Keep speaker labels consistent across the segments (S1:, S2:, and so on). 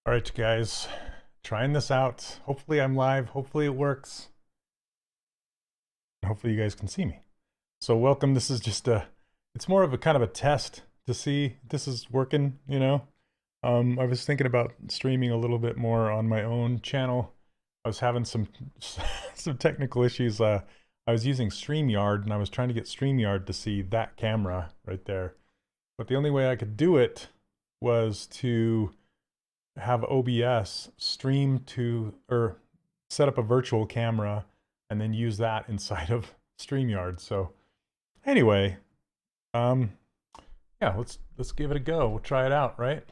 S1: All right, guys, trying this out. Hopefully I'm live. Hopefully it works. And hopefully you guys can see me. So welcome. This is just it's more of a kind of a test to see if this is working, you know. I was thinking about streaming a little bit more on my own channel. I was having some technical issues. I was using StreamYard and I was trying to get StreamYard to see that camera right there. But the only way I could do it was to have OBS stream to, or set up a virtual camera and then use that inside of StreamYard. So anyway, yeah, let's give it a go. We'll try it out, right?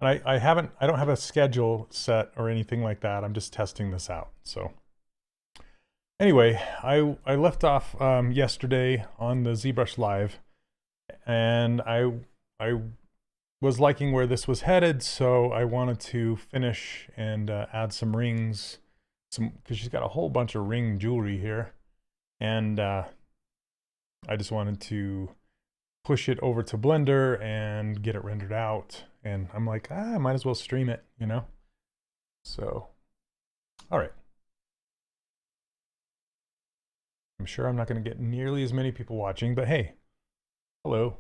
S1: And I don't have a schedule set or anything like that. I'm just testing this out. So anyway, I left off yesterday on the ZBrush Live, and I was liking where this was headed, so I wanted to finish and add some rings, because she's got a whole bunch of ring jewelry here, and I just wanted to push it over to Blender and get it rendered out. And I'm like, I might as well stream it, you know? So, all right. I'm sure I'm not going to get nearly as many people watching, but hey, hello.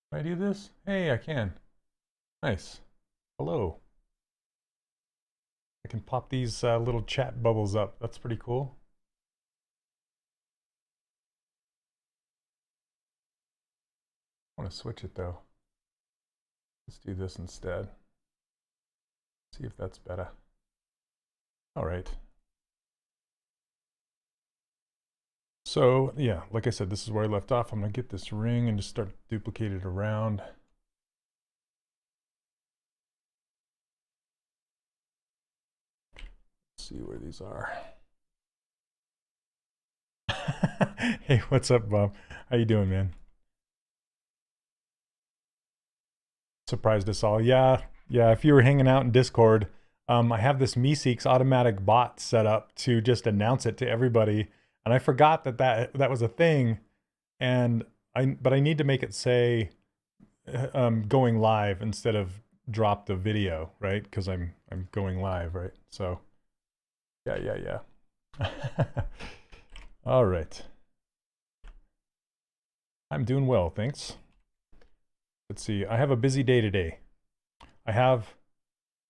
S1: Can I do this? Hey, I can. Nice. Hello. I can pop these little chat bubbles up. That's pretty cool. I want to switch it though. Let's do this instead. See if that's better. All right. So yeah, like I said, this is where I left off. I'm gonna get this ring and just start duplicating it around. Let's see where these are. Hey, what's up, Bob? How you doing, man? Surprised us all. Yeah, if you were hanging out in Discord, I have this Meeseeks automatic bot set up to just announce it to everybody, and I forgot that was a thing, and but I need to make it say going live instead of drop the video, right? Because I'm going live, right? So yeah. All right. I'm doing well, thanks. Let's see. I have a busy day today.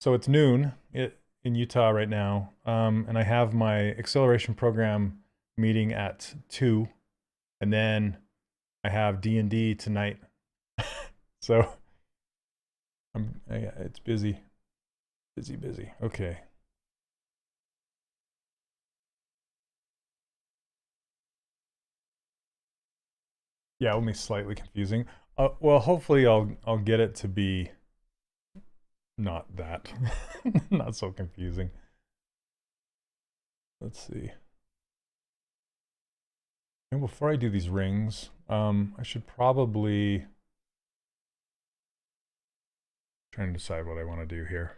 S1: So it's noon in Utah right now, and I have my acceleration program meeting at 2, and then I have D&D tonight. So yeah, it's busy. Okay. Yeah, only slightly confusing. Well, hopefully I'll get it to be not that, not so confusing. Let's see. And before I do these rings, I should probably try and decide what I want to do here,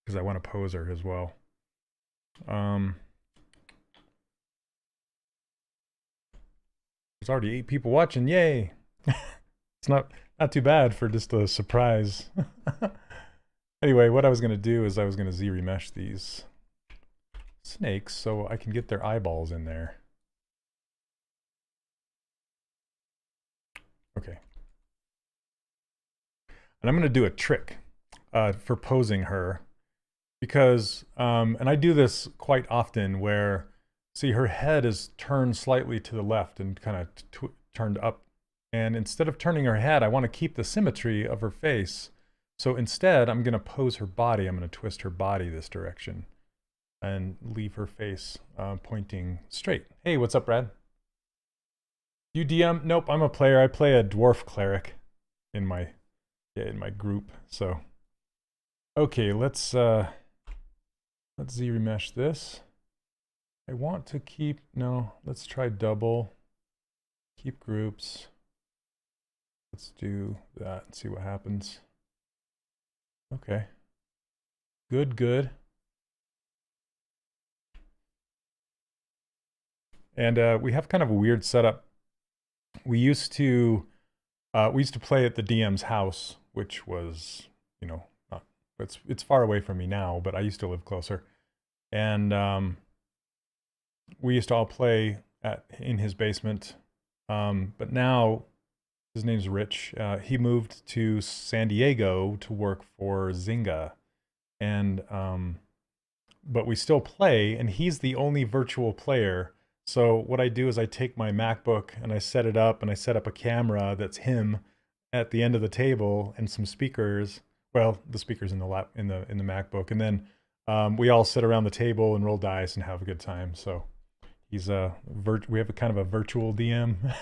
S1: because I want to pose her as well. There's already 8 people watching. Yay! It's not too bad for just a surprise. Anyway, what I was going to do is I was going to Z-remesh these snakes so I can get their eyeballs in there. Okay. And I'm going to do a trick for posing her, because, and I do this quite often, where, see, her head is turned slightly to the left and kind of turned up. And instead of turning her head, I want to keep the symmetry of her face. So instead, I'm going to pose her body. I'm going to twist her body this direction and leave her face pointing straight. Hey, what's up, Brad? You DM? Nope, I'm a player. I play a dwarf cleric in my group. So okay, let's Z-remesh this. I want to keep, no, let's try double. Keep groups. Let's do that and see what happens. Okay. Good. And we have kind of a weird setup. We used to We used to play at the DM's house, which was, you know, not, it's far away from me now, but I used to live closer. And we used to all play in his basement. But now, his name's Rich. He moved to San Diego to work for Zynga. And but we still play, and he's the only virtual player. So what I do is I take my MacBook and I set it up, and I set up a camera that's him at the end of the table and some speakers. Well, the speakers in the MacBook, and then we all sit around the table and roll dice and have a good time. So he's we have a kind of a virtual DM, which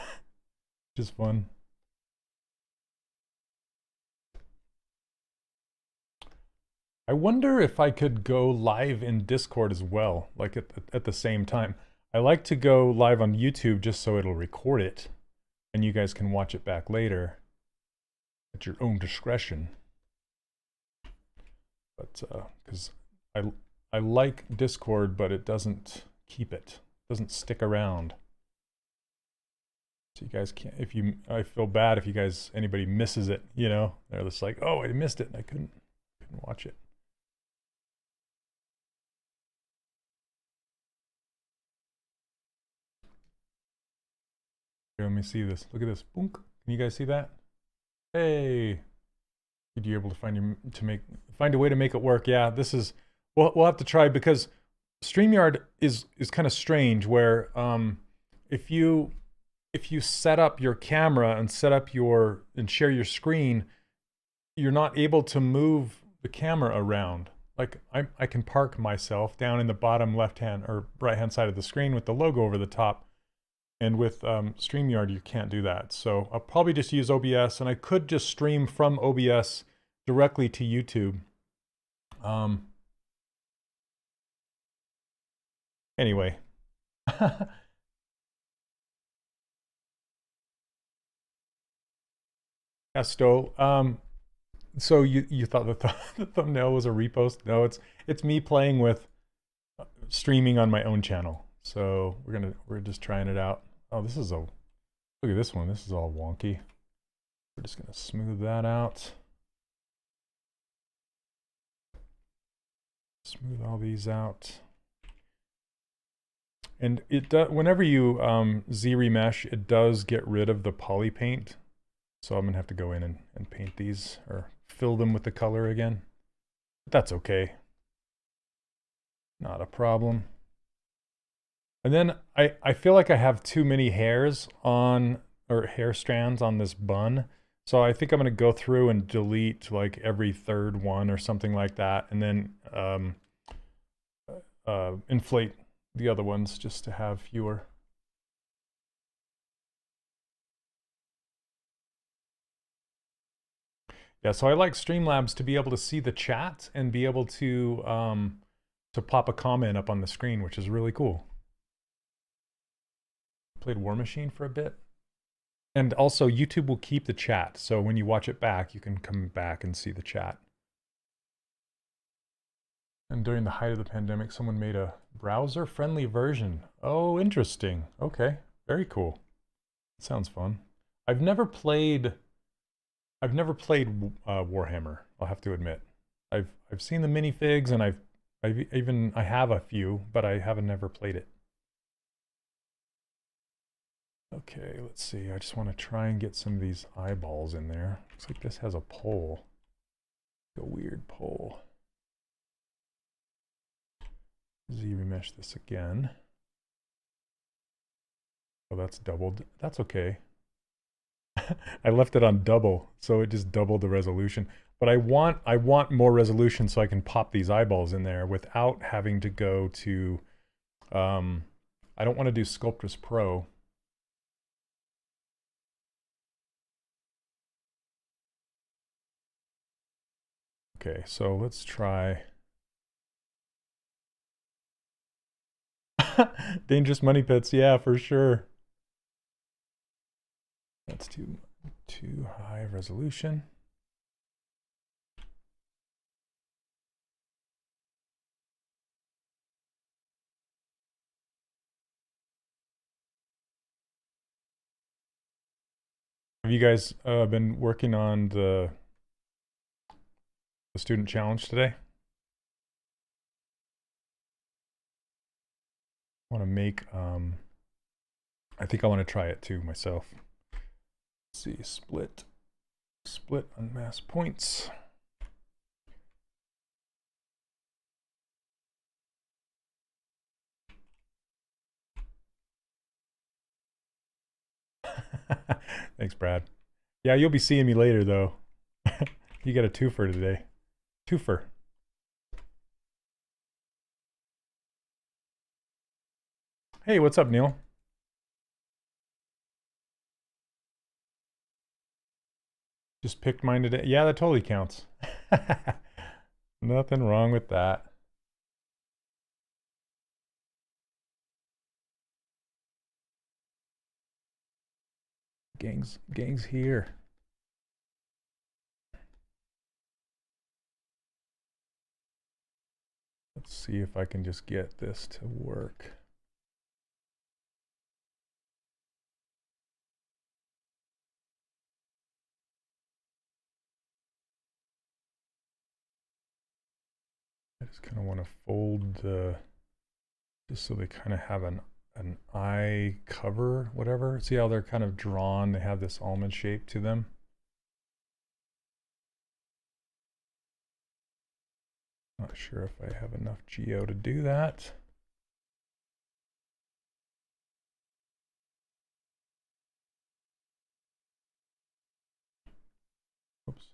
S1: is fun. I wonder if I could go live in Discord as well, like at the same time. I like to go live on YouTube just so it'll record it, and you guys can watch it back later at your own discretion. But because I like Discord, but it doesn't keep it. It doesn't stick around. So you guys can't. I feel bad if you guys anybody misses it. You know, they're just like, oh, I missed it, and I couldn't watch it. Here, let me see this. Look at this. Boonk. Can you guys see that? Hey. Did you able to find a way to make it work? Yeah, this is we'll have to try, because StreamYard is kind of strange where if you set up your camera and share your screen, you're not able to move the camera around. Like I can park myself down in the bottom left hand or right hand side of the screen with the logo over the top. And with StreamYard, you can't do that. So I'll probably just use OBS, and I could just stream from OBS directly to YouTube. Anyway. Casto, so you thought the thumbnail was a repost? No, it's me playing with streaming on my own channel. So we're just trying it out. Oh, look at this one. This is all wonky. We're just gonna smooth that out. Smooth all these out. And whenever you ZRemesh, it does get rid of the poly paint. So I'm gonna have to go in and paint these or fill them with the color again. But that's okay. Not a problem. And then I feel like I have too many hair strands on this bun. So I think I'm gonna go through and delete like every third one or something like that, and then inflate the other ones just to have fewer. Yeah, so I like Streamlabs to be able to see the chat and be able to pop a comment up on the screen, which is really cool. Played War Machine for a bit. And also YouTube will keep the chat, so when you watch it back, you can come back and see the chat. And during the height of the pandemic, someone made a browser-friendly version. Oh, interesting. Okay, very cool. Sounds fun. I've never played Warhammer, I'll have to admit. I've seen the minifigs, and I have a few, but I haven't never played it. Okay, let's see. I just want to try and get some of these eyeballs in there. Looks like this has a pole. A weird pole. ZRemesh this again. Oh, that's doubled. That's okay. I left it on double, so it just doubled the resolution. But I want more resolution so I can pop these eyeballs in there without having to go to I don't want to do Sculptress Pro. Okay, so let's try Dangerous Money Pits, yeah, for sure. That's too high resolution. Have you guys been working on the student challenge today? I want to make, I think I want to try it too myself. Let's see, split unmask points. Thanks, Brad. Yeah, you'll be seeing me later though. You got a twofer today. Twofer. Hey, what's up, Neil? Just picked mine today. Yeah, that totally counts. Nothing wrong with that. Gang's here. Let's see if I can just get this to work. I just kind of want to fold just so they kind of have an eye cover, whatever. See how they're kind of drawn? They have this almond shape to them. Not sure if I have enough geo to do that. Oops.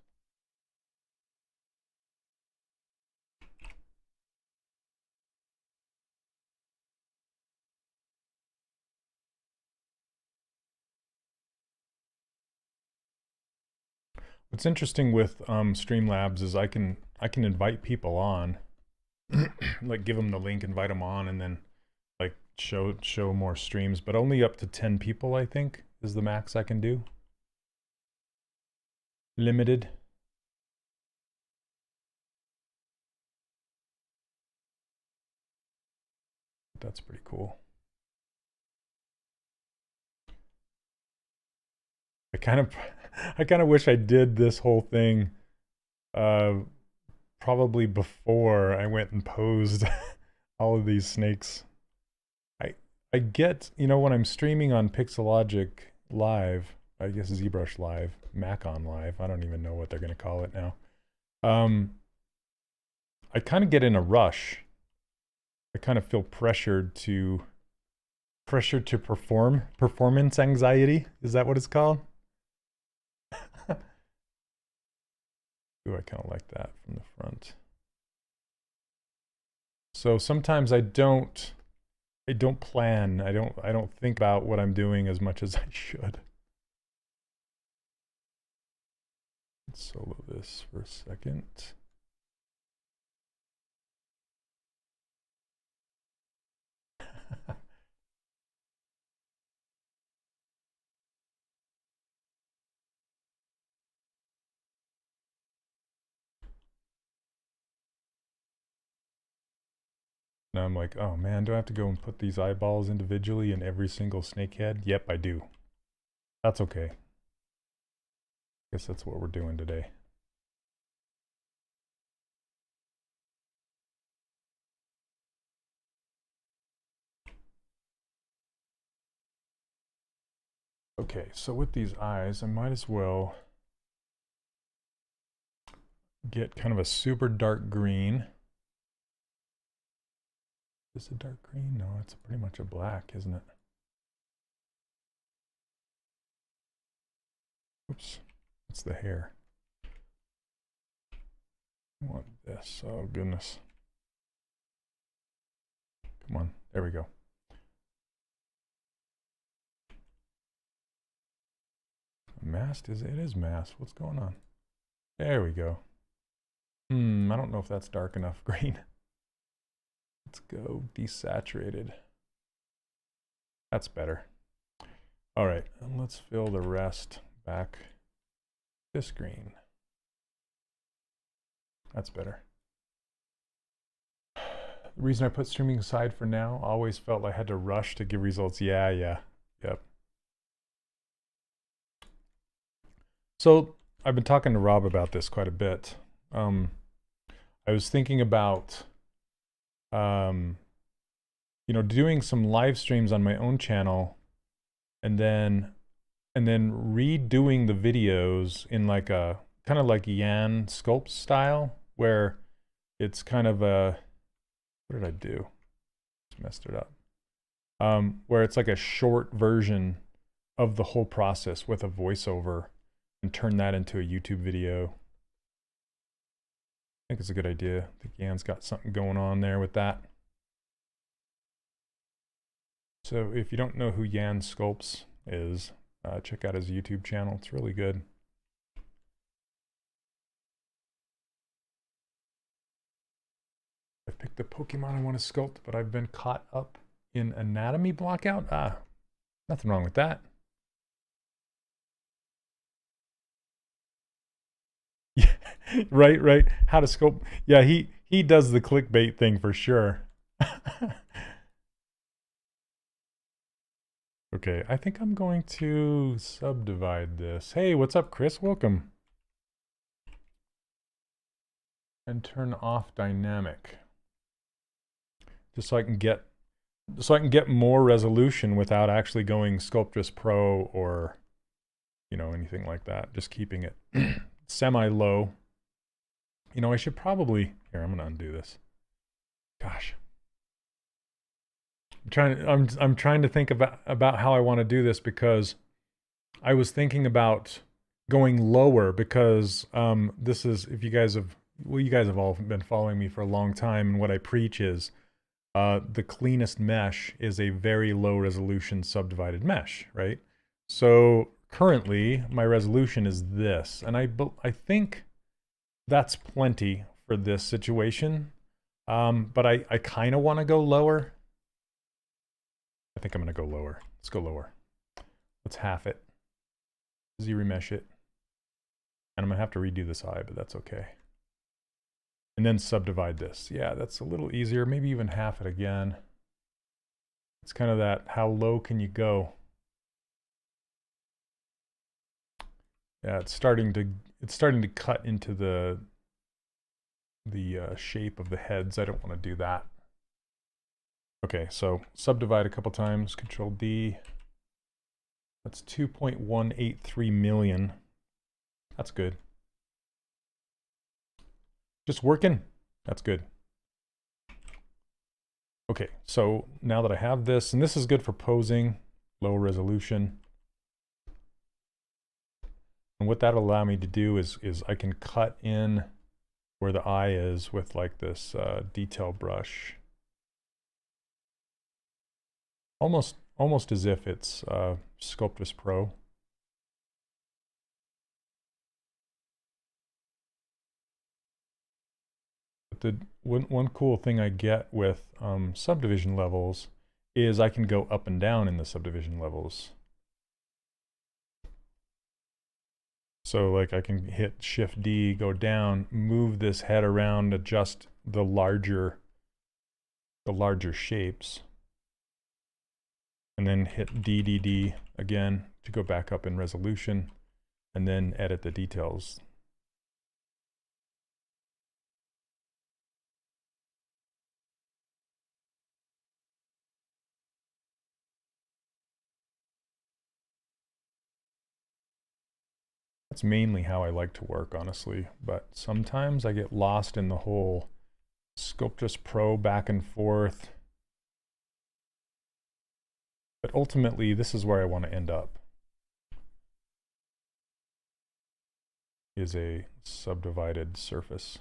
S1: What's interesting with Streamlabs is I can invite people on, like give them the link, invite them on, and then like show more streams, but only up to 10 people I think is the max I can do. Limited. That's pretty cool. I kind of wish I did this whole thing probably before I went and posed all of these snakes. I get, you know, when I'm streaming on Pixelogic Live, I guess ZBrush Live, Macon Live, I don't even know what they're going to call it now. I kind of get in a rush. I kind of feel pressured to perform, performance anxiety. Is that what it's called? Ooh, I kind of like that from the front. So sometimes I don't plan. I don't think about what I'm doing as much as I should. Let's solo this for a second. Now I'm like, oh man, do I have to go and put these eyeballs individually in every single snake head? Yep, I do. That's okay. Guess that's what we're doing today. Okay, so with these eyes, I might as well get kind of a super dark green. Is it a dark green? No, it's pretty much a black, isn't it? Oops, it's the hair. I want this, oh goodness. Come on, there we go. Masked, it is masked. What's going on? There we go. I don't know if that's dark enough green. Let's go desaturated. That's better. All right, and let's fill the rest back this green. That's better. The reason I put streaming aside for now, always felt I had to rush to give results. Yeah, yep. So I've been talking to Rob about this quite a bit. I was thinking about, you know, doing some live streams on my own channel, and then redoing the videos in like a kind of like Jan Sculpt style, where it's kind of a, what did I do? Just messed it up. Where it's like a short version of the whole process with a voiceover, and turn that into a YouTube video. I think it's a good idea. I think Jan's got something going on there with that. So if you don't know who Jan Sculpts is, check out his YouTube channel. It's really good. I've picked the Pokemon I want to sculpt, but I've been caught up in anatomy blockout. Ah, nothing wrong with that. Yeah, right. How to sculpt. Yeah, he does the clickbait thing for sure. Okay, I think I'm going to subdivide this. Hey, what's up, Chris? Welcome. And turn off dynamic. Just so I can get more resolution without actually going Sculptress Pro or, you know, anything like that. Just keeping it semi-low. You know, I should probably, here, I'm gonna undo this. Gosh. I'm trying to think about how I want to do this, because I was thinking about going lower, because this is, if you guys have, well, you guys have all been following me for a long time, and what I preach is the cleanest mesh is a very low resolution subdivided mesh, right? So currently my resolution is this, and I think that's plenty for this situation, but I kind of want to go lower. I think I'm going to go lower. Let's go lower. Let's half it. Z-remesh it. And I'm going to have to redo this eye, but that's okay. And then subdivide this. Yeah, that's a little easier. Maybe even half it again. It's kind of that, how low can you go? Yeah, it's starting to cut into the shape of the heads. I don't want to do that. Okay, so subdivide a couple times, Control D. That's 2.183 million. That's good. Just working. That's good. Okay, so now that I have this, and this is good for posing, low resolution. And what that'll allow me to do is I can cut in where the eye is with like this detail brush. Almost as if it's Sculptress Pro. But the one cool thing I get with subdivision levels is I can go up and down in the subdivision levels. So like I can hit Shift D, go down, move this head around, adjust the larger shapes. And then hit DDD again to go back up in resolution, and then edit the details. That's mainly how I like to work, honestly, but sometimes I get lost in the whole Sculptress Pro back and forth. But ultimately, this is where I want to end up, is a subdivided surface.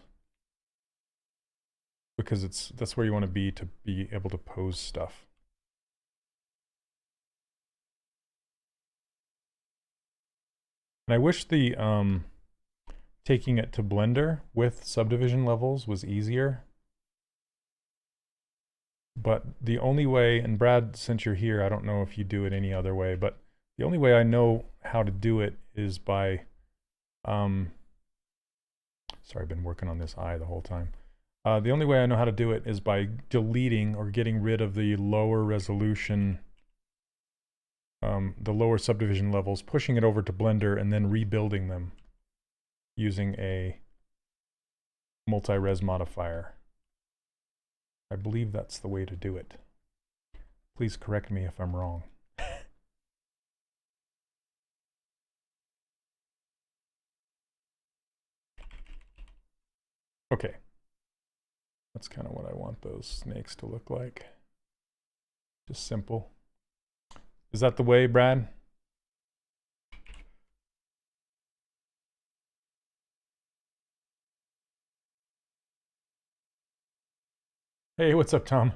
S1: Because that's where you want to be able to pose stuff. And I wish the taking it to Blender with subdivision levels was easier. But the only way, and Brad, since you're here, I don't know if you do it any other way, but the only way I know how to do it is by, sorry, I've been working on this eye the whole time. The only way I know how to do it is by deleting or getting rid of the lower resolution the lower subdivision levels, pushing it over to Blender, and then rebuilding them using a multi-res modifier. I believe that's the way to do it. Please correct me if I'm wrong. Okay. That's kind of what I want those snakes to look like. Just simple. Is that the way, Brad? Hey, what's up, Tom?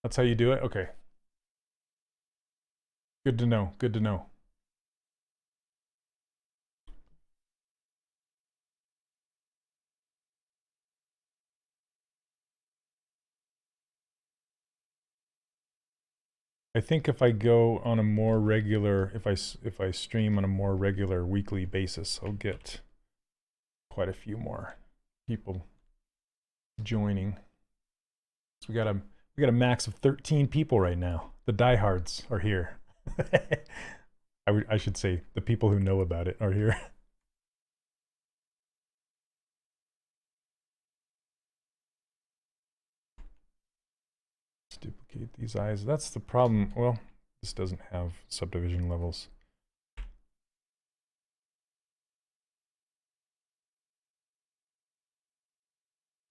S1: That's how you do it? Okay. Good to know. Good to know. I think if I go on a more regular, if I stream on a more regular weekly basis, I'll get quite a few more people joining. So we got a max of 13 people right now. The diehards are here. I should say the people who know about it are here. Let's duplicate these eyes. That's the problem. Well, this doesn't have subdivision levels.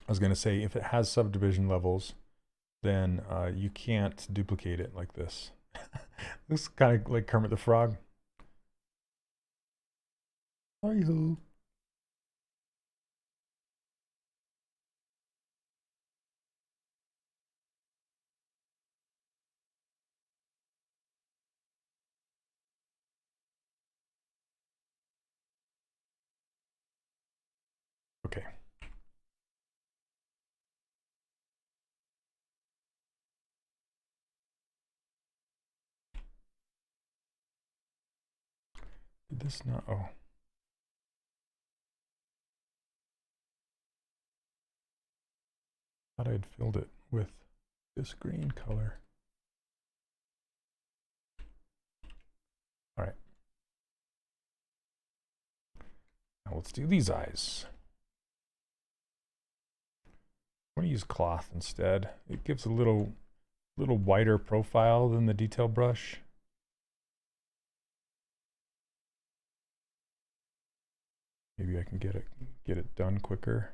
S1: I was going to say, if it has subdivision levels, then you can't duplicate it like this. Looks kind of like Kermit the Frog. Hi-ho. Okay. Did this not? Oh. Thought I'd filled it with this green color. All right. Now let's do these eyes. I'm going to use cloth instead. It gives a little wider profile than the detail brush. Maybe I can get it done quicker.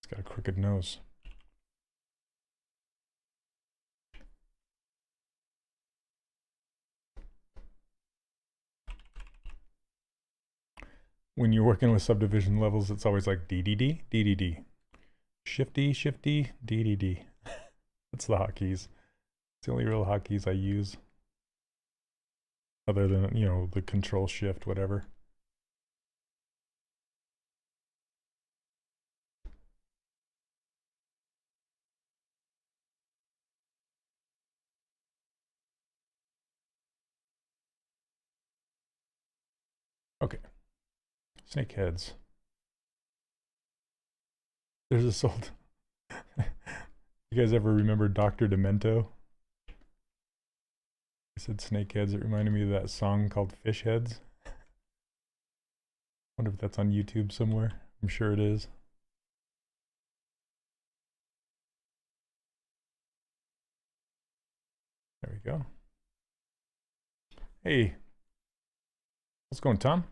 S1: It's got a crooked nose. When you're working with subdivision levels, it's always like DDD, DDD. Shifty, shifty, DDD. That's the hotkeys. It's the only real hotkeys I use. Other than, you know, the control shift, whatever. Okay. Snake heads. There's a sold. You guys ever remember Dr. Demento? I said snake heads. It reminded me of that song called Fish Heads. Wonder if that's on YouTube somewhere. I'm sure it is. There we go. Hey. How's it going, Tom?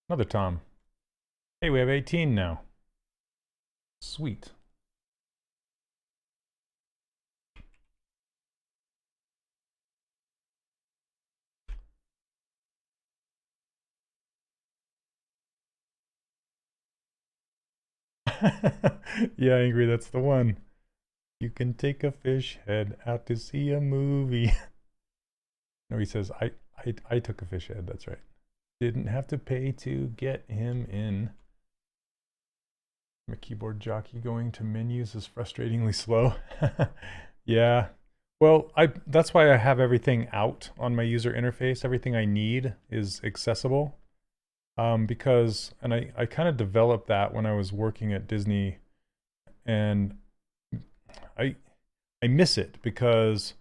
S1: Another Tom. Hey, we have 18 now. Sweet. Yeah, Angry, that's the one. You can take a fish head out to see a movie. No, he says, I took a fish head, that's right. Didn't have to pay to get him in. My keyboard jockey going to menus is frustratingly slow. Yeah, Well, that's why I have everything out on my user interface. Everything I need is accessible. Because, and I kind of developed that when I was working at Disney, and I I miss it because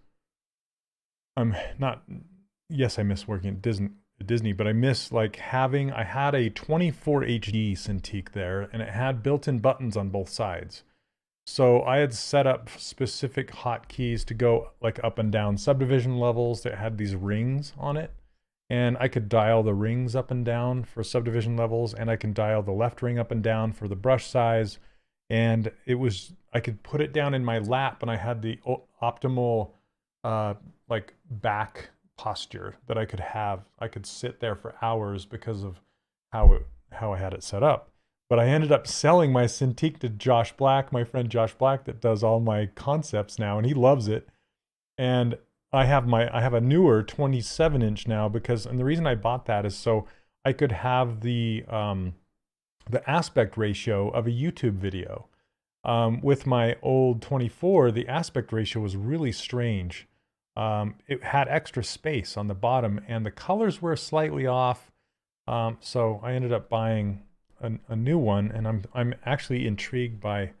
S1: I'm not, yes, I miss working at Disney, but I miss like having, I had a 24 HD Cintiq there, and it had built-in buttons on both sides. So I had set up specific hotkeys to go like up and down subdivision levels that had these rings on it. And I could dial the rings up and down for subdivision levels, and I can dial the left ring up and down for the brush size. And it was, I could put it down in my lap, and I had the optimal like back posture that I could have. I could sit there for hours because of how I had it set up. But I ended up selling my Cintiq to Josh Black, my friend Josh Black, that does all my concepts now, and he loves it. And I have a newer 27-inch now because, and the reason I bought that is so I could have the aspect ratio of a YouTube video. With my old 24, the aspect ratio was really strange. It had extra space on the bottom, and the colors were slightly off. So I ended up buying a new one, and I'm actually intrigued by.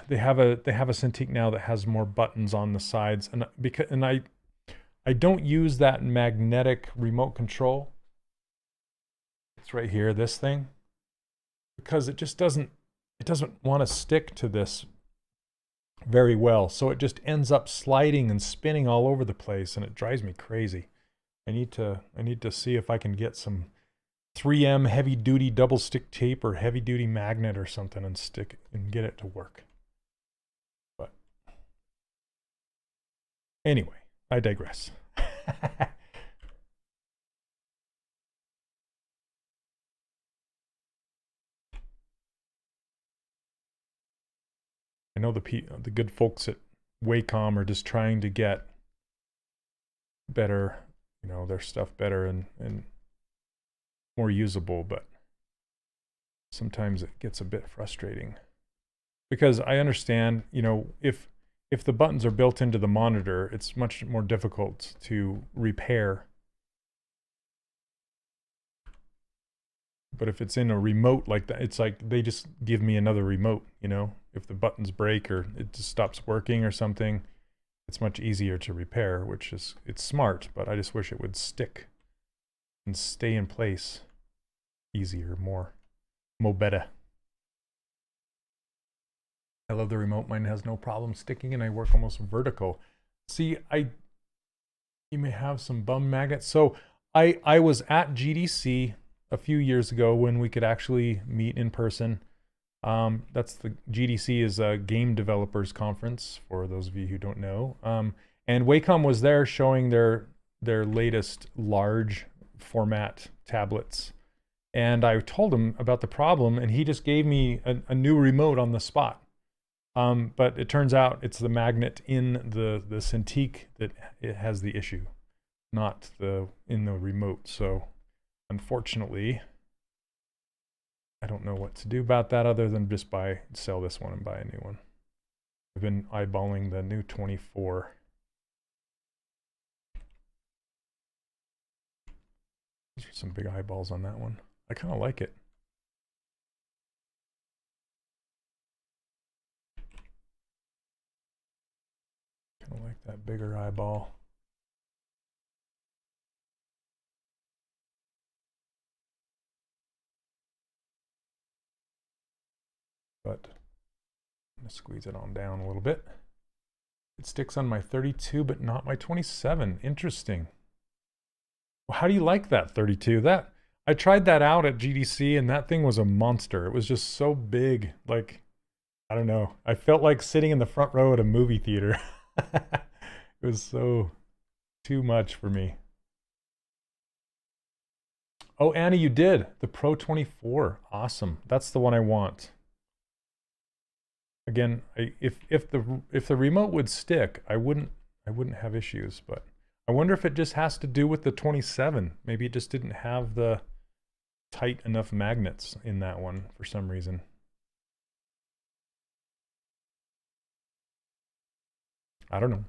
S1: They have a Cintiq now that has more buttons on the sides, and I don't use that magnetic remote control. It's right here, this thing, because it just doesn't want to stick to this very well. So it just ends up sliding and spinning all over the place, and it drives me crazy. I need to see if I can get some 3M heavy duty double stick tape or heavy duty magnet or something and stick it and get it to work. But anyway, I digress. I know the good folks at Wacom are just trying to get better, their stuff better and more usable, but sometimes it gets a bit frustrating because I understand, if the buttons are built into the monitor, it's much more difficult to repair. But if it's in a remote like that, it's like they just give me another remote, if the buttons break or it just stops working or something, it's much easier to repair, it's smart, but I just wish it would stick and stay in place easier, more better. I love the remote. Mine has no problem sticking, and I work almost vertical. See, you may have some bum magnets. So I was at GDC a few years ago when we could actually meet in person. That's the GDC is a game developers conference for those of you who don't know. And Wacom was there showing their latest large format tablets. And I told him about the problem, and he just gave me a new remote on the spot. But it turns out it's the magnet in the Cintiq that it has the issue, not in the remote. So unfortunately, I don't know what to do about that other than just sell this one and buy a new one. I've been eyeballing the new 24. These are some big eyeballs on that one. I kind of like it. Kind of like that bigger eyeball. But I'm going to squeeze it on down a little bit. It sticks on my 32, but not my 27. Interesting. Well, how do you like that 32? I tried that out at GDC, and that thing was a monster. It was just so big. Like, I don't know. I felt like sitting in the front row at a movie theater. It was so too much for me. Oh, Annie, you did. The Pro 24. Awesome. That's the one I want. Again, if the remote would stick, I wouldn't have issues, but I wonder if it just has to do with the 27. Maybe it just didn't have the tight enough magnets in that one for some reason. I don't know.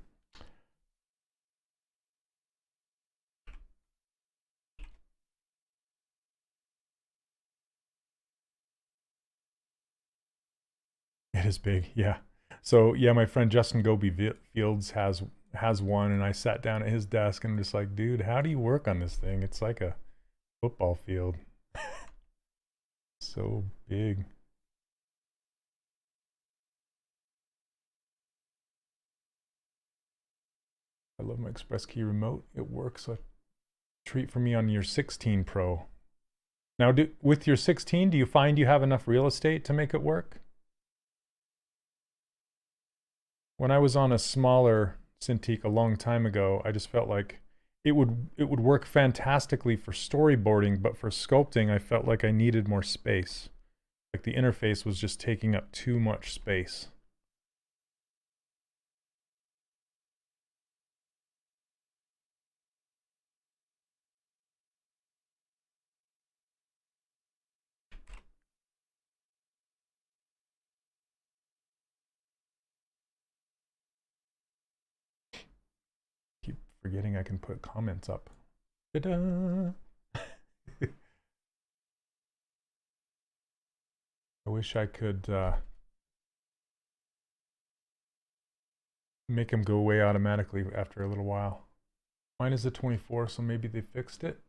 S1: It is big, yeah. So yeah, my friend Justin Goby Fields has one, and I sat down at his desk and I'm just like, dude, how do you work on this thing? It's like a football field. So big. I love my Express Key remote. It works. A treat for me on your 16 Pro. Now, with your 16, do you find you have enough real estate to make it work? When I was on a smaller Cintiq a long time ago, I just felt like it would work fantastically for storyboarding, but for sculpting, I felt like I needed more space. Like the interface was just taking up too much space. Keep forgetting I can put comments up. Ta-da! I wish I could make them go away automatically after a little while. Mine is a 24, so maybe they fixed it.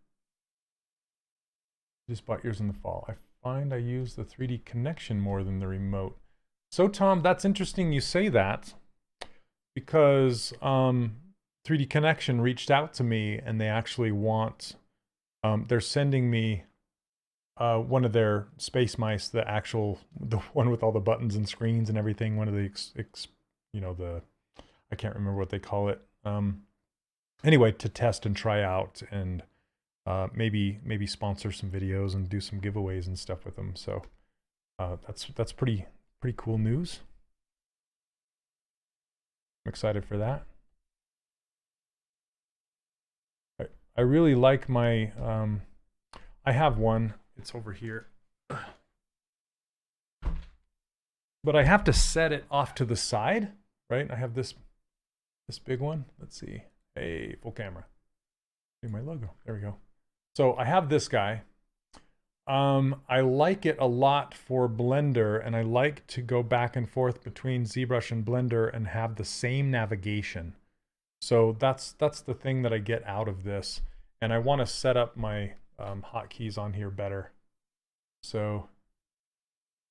S1: Just bought yours in the fall. I find I use the 3D Connexion more than the remote. So Tom, that's interesting you say that, because 3D Connexion reached out to me and they actually want, they're sending me one of their Space Mice, the one with all the buttons and screens and everything, one of the, I can't remember what they call it. Anyway, to test and try out and maybe sponsor some videos and do some giveaways and stuff with them. So that's pretty cool news. I'm excited for that. I really like my, I have one, it's over here. But I have to set it off to the side, right? I have this big one. Let's see. Hey, full camera. See my logo. There we go. So I have this guy. I like it a lot for Blender, and I like to go back and forth between ZBrush and Blender and have the same navigation. So that's the thing that I get out of this. And I want to set up my hotkeys on here better. So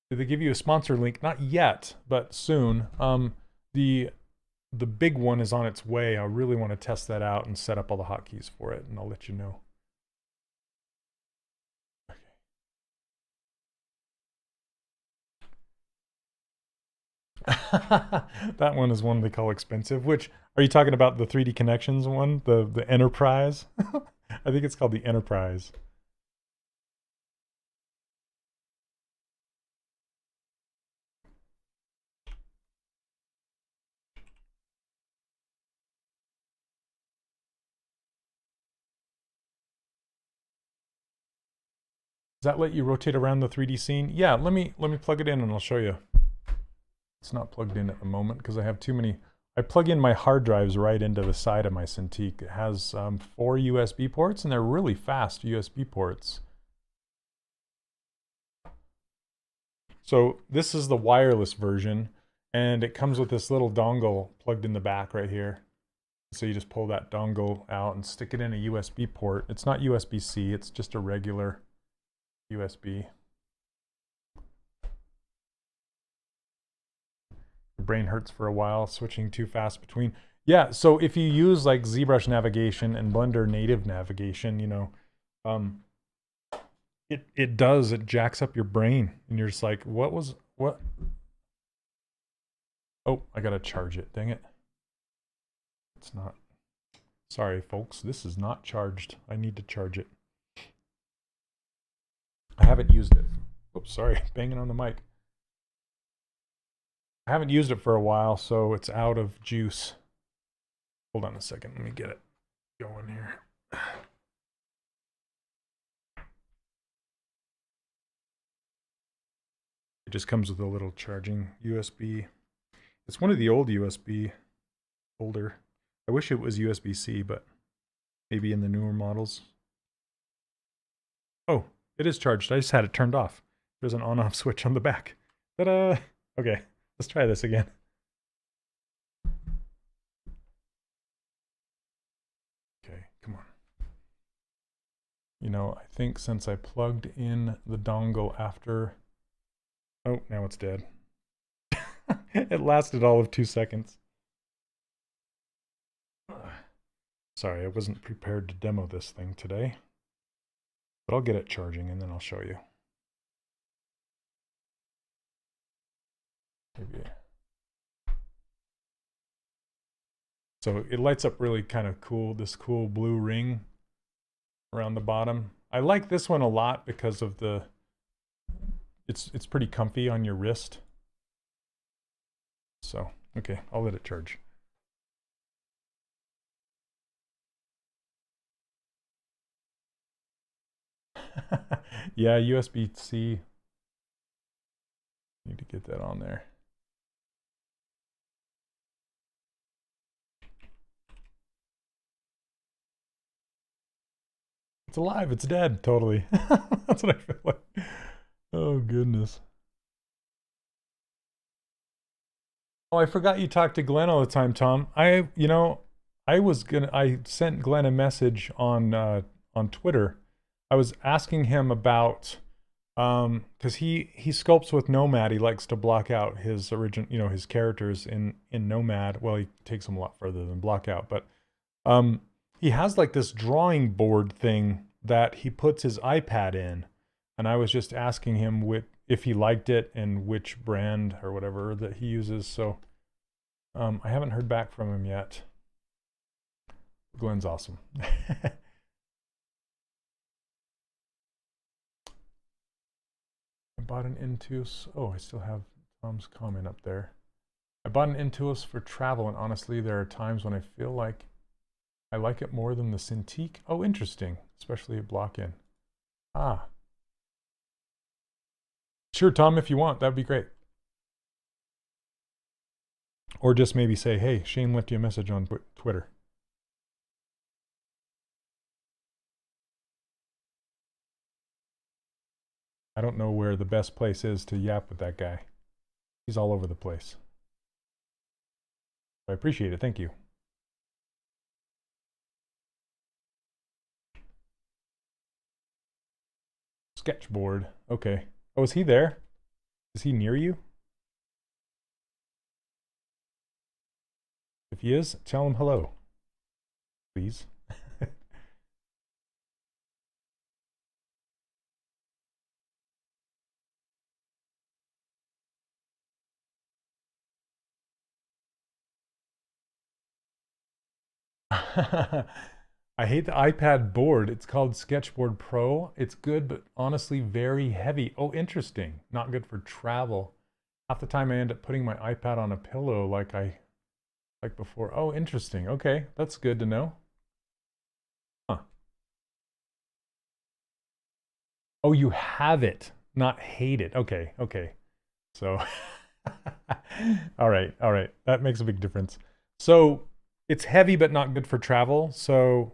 S1: did they give you a sponsor link? Not yet, but soon. The big one is on its way. I really want to test that out and set up all the hotkeys for it, and I'll let you know. That one is one they call expensive. Which, are you talking about the 3D Connections one? The Enterprise? I think it's called the Enterprise. Does that let you rotate around the 3D scene? Yeah, let me plug it in and I'll show you. It's not plugged in at the moment because I have too many. I plug in my hard drives right into the side of my Cintiq. It has 4 USB ports, and they're really fast USB ports. So this is the wireless version, and it comes with this little dongle plugged in the back right here. So you just pull that dongle out and stick it in a USB port. It's not USB-C, it's just a regular USB. Your brain hurts for a while switching too fast between. Yeah, so if you use like ZBrush navigation and Blender native navigation, you know, it jacks up your brain, and you're just like, what? Oh, I gotta charge it, dang it. It's not. Sorry, folks, this is not charged. I need to charge it. I haven't used it. Oops, sorry, banging on the mic. I haven't used it for a while, so it's out of juice. Hold on a second, let me get it going here. It just comes with a little charging USB. It's one of the old USB older. I wish it was USB-C, but maybe in the newer models. Oh, it is charged. I just had it turned off. There's an on-off switch on the back. Ta-da! Okay, let's try this again. Okay, come on. You know, I think since I plugged in the dongle after... Oh, now it's dead. It lasted all of 2 seconds. Sorry, I wasn't prepared to demo this thing today. But I'll get it charging and then I'll show you. Maybe. So it lights up really kind of cool, this cool blue ring around the bottom. I like this one a lot because of the, it's pretty comfy on your wrist. So, okay, I'll let it charge. Yeah, USB-C. Need to get that on there. It's alive, it's dead, totally. That's what I feel like. Oh, goodness. Oh, I forgot you talk to Glenn all the time, Tom. I sent Glenn a message on Twitter. I was asking him about, because he sculpts with Nomad. He likes to block out his his characters in Nomad. Well, he takes them a lot further than block out, but he has like this drawing board thing that he puts his iPad in, and I was just asking him if he liked it and which brand or whatever that he uses. So I haven't heard back from him yet. Glenn's awesome. I bought an Intuos. Oh, I still have Tom's comment up there. I bought an Intuos for travel, and honestly, there are times when I feel like I like it more than the Cintiq. Oh, interesting, especially at block-in. Ah. Sure, Tom, if you want, that'd be great. Or just maybe say, hey, Shane left you a message on Twitter. I don't know where the best place is to yap with that guy. He's all over the place. I appreciate it. Thank you. Sketchboard. Okay. Oh, is he there? Is he near you? If he is, tell him hello. Please. I hate the iPad board. It's called Sketchboard Pro. It's good, but honestly very heavy. Oh, interesting. Not good for travel. Half the time I end up putting my iPad on a pillow like before. Oh, interesting. Okay, that's good to know. Huh. Oh, you have it, not hate it. Okay, okay. So, all right. That makes a big difference. So it's heavy, but not good for travel. So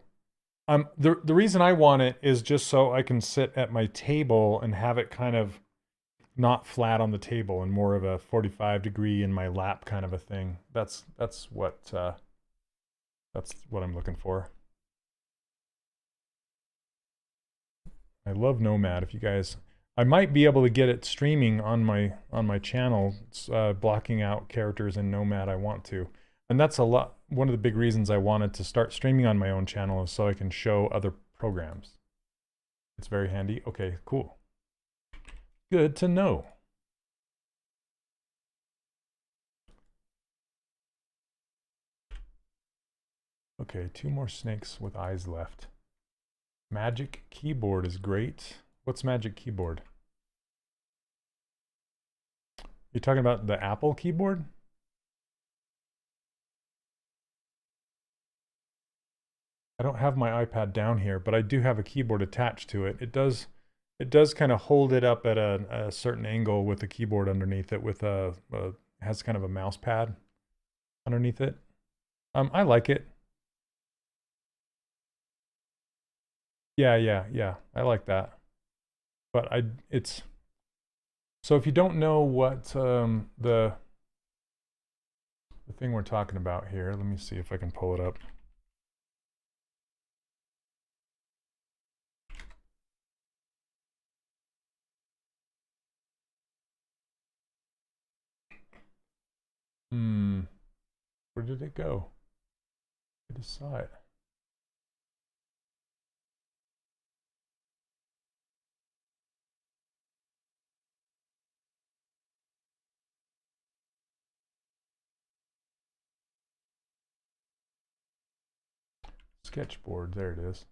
S1: the reason I want it is just so I can sit at my table and have it kind of not flat on the table and more of a 45-degree in my lap kind of a thing. That's what I'm looking for. I love Nomad. If you guys, I might be able to get it streaming on my channel. It's, blocking out characters in Nomad. I want to, and that's one of the big reasons I wanted to start streaming on my own channel is so I can show other programs. It's very handy. Okay, cool. Good to know. Okay, 2 more snakes with eyes left. Magic Keyboard is great. What's Magic Keyboard? You're talking about the Apple keyboard? I don't have my iPad down here, but I do have a keyboard attached to it. It does kind of hold it up at a certain angle with the keyboard underneath it with has kind of a mouse pad underneath it. I like it. Yeah. I like that. But it's so if you don't know what the thing we're talking about here, let me see if I can pull it up. Where did it go? I just saw it. Sketchboard, there it is.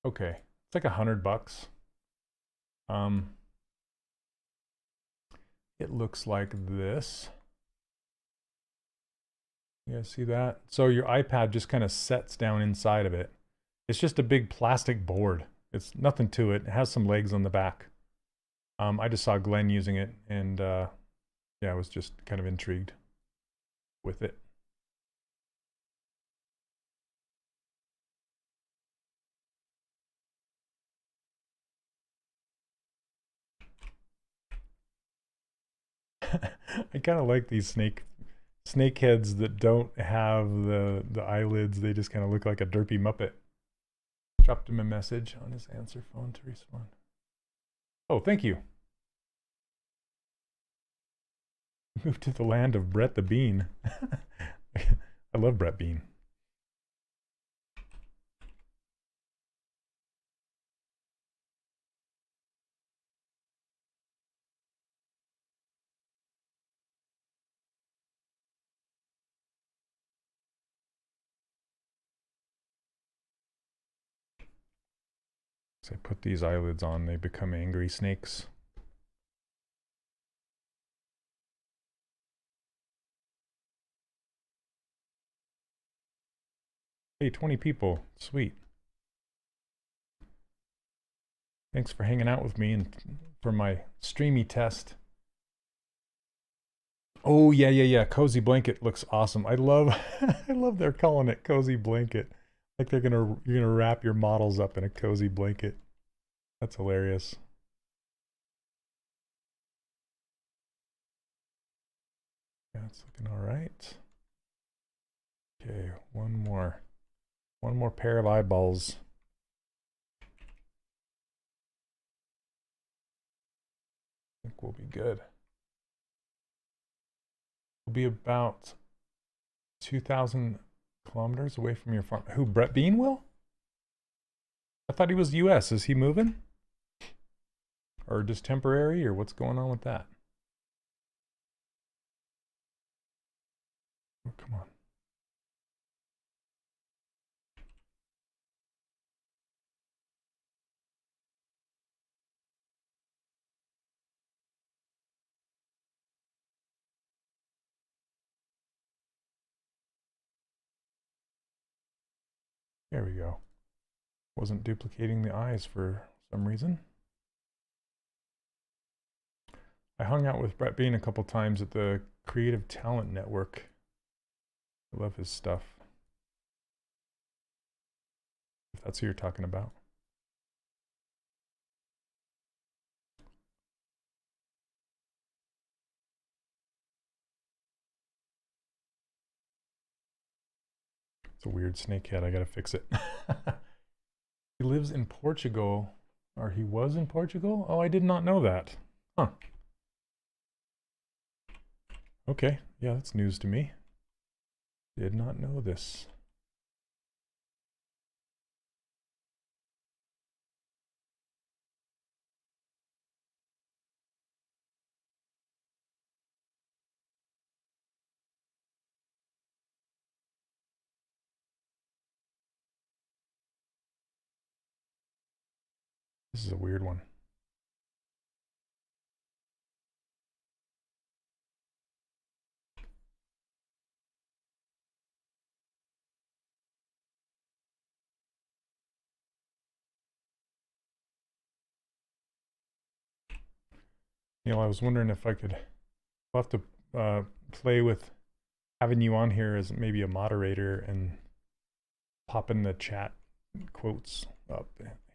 S1: Okay, it's like $100. It looks like this. You guys see that? So your iPad just kind of sets down inside of it. It's just a big plastic board. It's nothing to it. It has some legs on the back. I just saw Glenn using it, and yeah, I was just kind of intrigued with it. I kind of like these snake heads that don't have the eyelids. They just kind of look like a derpy Muppet. Dropped him a message on his answer phone to respond. Oh, thank you. Moved to the land of Brett the Bean. I love Brett Bean. So I put these eyelids on, they become angry snakes. Hey, 20 people. Sweet. Thanks for hanging out with me and for my streamy test. Oh, yeah. Cozy blanket looks awesome. I love I love they're calling it cozy blanket. Like you're gonna wrap your models up in a cozy blanket. That's hilarious. Yeah, it's looking all right. Okay, one more pair of eyeballs. I think we'll be good. We'll be about 2,000 kilometers away from your farm. Who, Brett Bean will? I thought he was US. Is he moving? Or just temporary, or what's going on with that? Oh, come on. There we go. Wasn't duplicating the eyes for some reason. I hung out with Brett Bean a couple times at the Creative Talent Network. I love his stuff. If that's who you're talking about. It's a weird snakehead. I gotta fix it. He lives in Portugal, or he was in Portugal? Oh, I did not know that. Huh. Okay, yeah, that's news to me. Did not know this. This is a weird one. You know, I was wondering if I could, I'll have to play with having you on here as maybe a moderator and popping the chat quotes up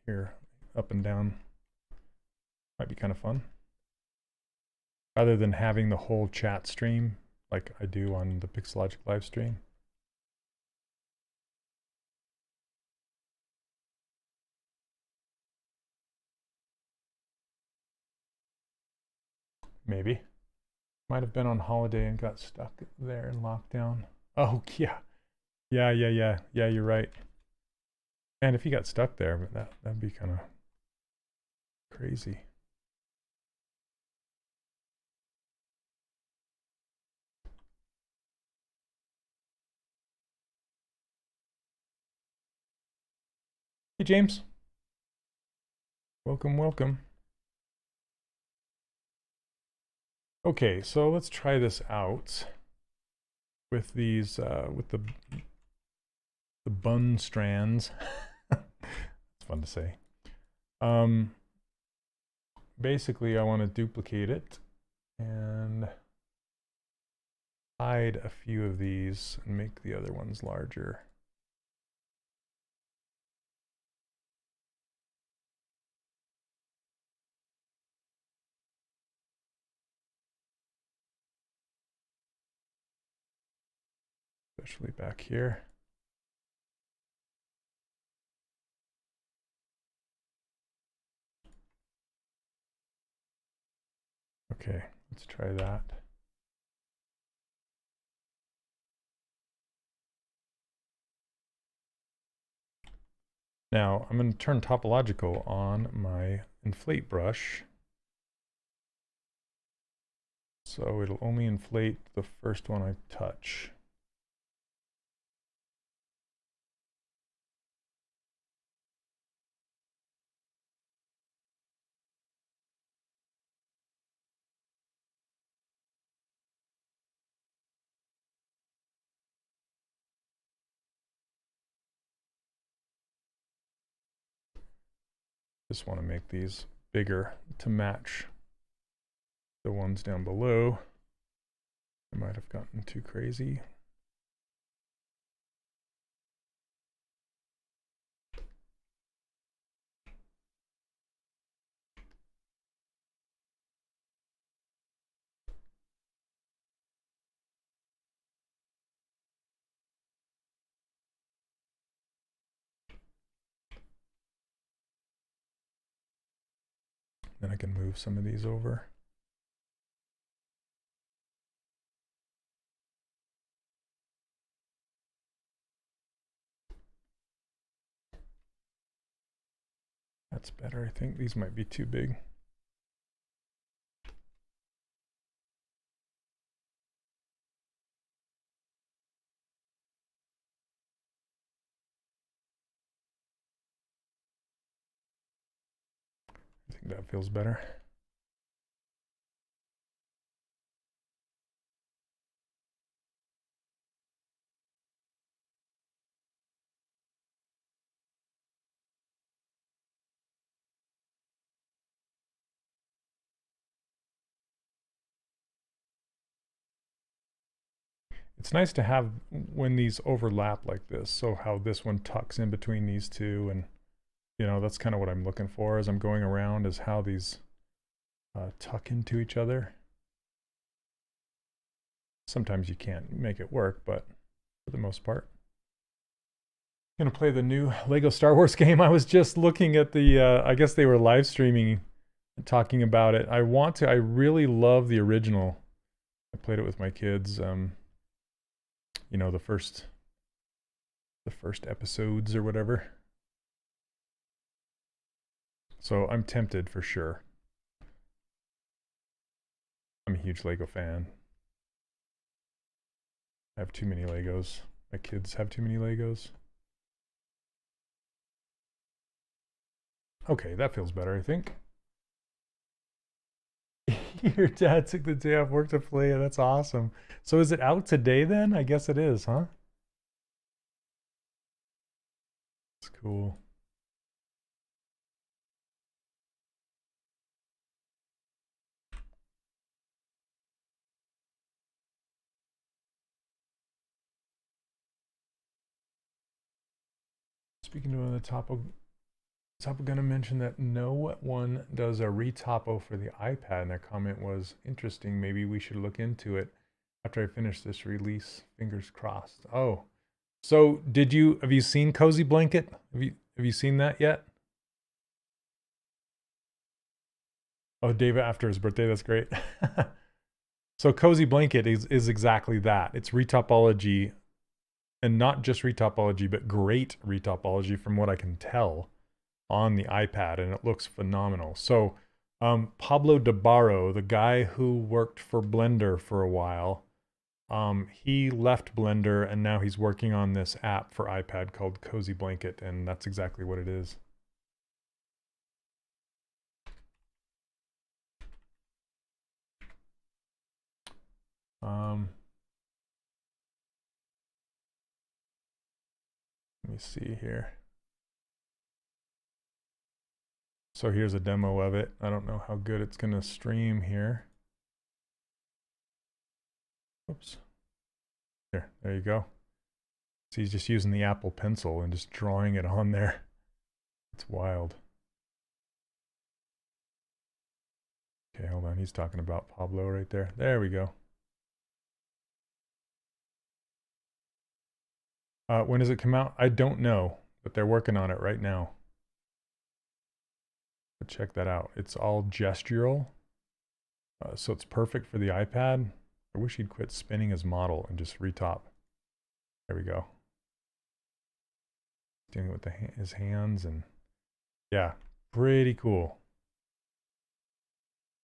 S1: here, up and down. Might be kind of fun. Rather than having the whole chat stream like I do on the Pixelogic live stream. Maybe. Might have been on holiday and got stuck there in lockdown. Oh, yeah. Yeah, you're right. And if you got stuck there, that'd be kind of crazy. Hey, James. Welcome, welcome. Okay, so let's try this out with these, with the bun strands. It's fun to say. Basically, I want to duplicate it and hide a few of these and make the other ones larger. Especially back here. Okay, let's try that. Now, I'm going to turn topological on my inflate brush. So it'll only inflate the first one I touch. Just want to make these bigger to match the ones down below. I might have gotten too crazy. Then I can move some of these over. That's better, I think. These might be too big. I think that feels better. It's nice to have when these overlap like this, so how this one tucks in between these two, and you know, that's kind of what I'm looking for as I'm going around, is how these tuck into each other. Sometimes you can't make it work, but for the most part. I'm gonna play the new Lego Star Wars game. I was just looking at the, I guess they were live streaming and talking about it. I really love the original. I played it with my kids. You know, the first episodes or whatever. So I'm tempted for sure. I'm a huge Lego fan. I have too many Legos. My kids have too many Legos. Okay, that feels better, I think. Your dad took the day off work to play it. That's awesome. So is it out today then? I guess it is, huh? It's cool. Speaking of the topo, going to mention that no one does a retopo for the iPad, and their comment was interesting. Maybe we should look into it after I finish this release. Fingers crossed. Oh, so have you seen Cozy Blanket? Have you seen that yet? Oh, David after his birthday. That's great. So Cozy Blanket is exactly that. It's retopology, and not just retopology, but great retopology from what I can tell on the iPad, and it looks phenomenal. So Pablo DeBarro, the guy who worked for Blender for a while, he left Blender and now he's working on this app for iPad called Cozy Blanket, and that's exactly what it is. Let me see here. So here's a demo of it. I don't know how good it's going to stream here. Oops. There you go. So he's just using the Apple Pencil and just drawing it on there. It's wild. Okay, hold on. He's talking about Pablo right there. There we go. When does it come out? I don't know, but they're working on it right now. But check that out. It's all gestural. So it's perfect for the iPad. I wish he'd quit spinning his model and just retop. There we go. Doing it with his hands, and yeah, pretty cool.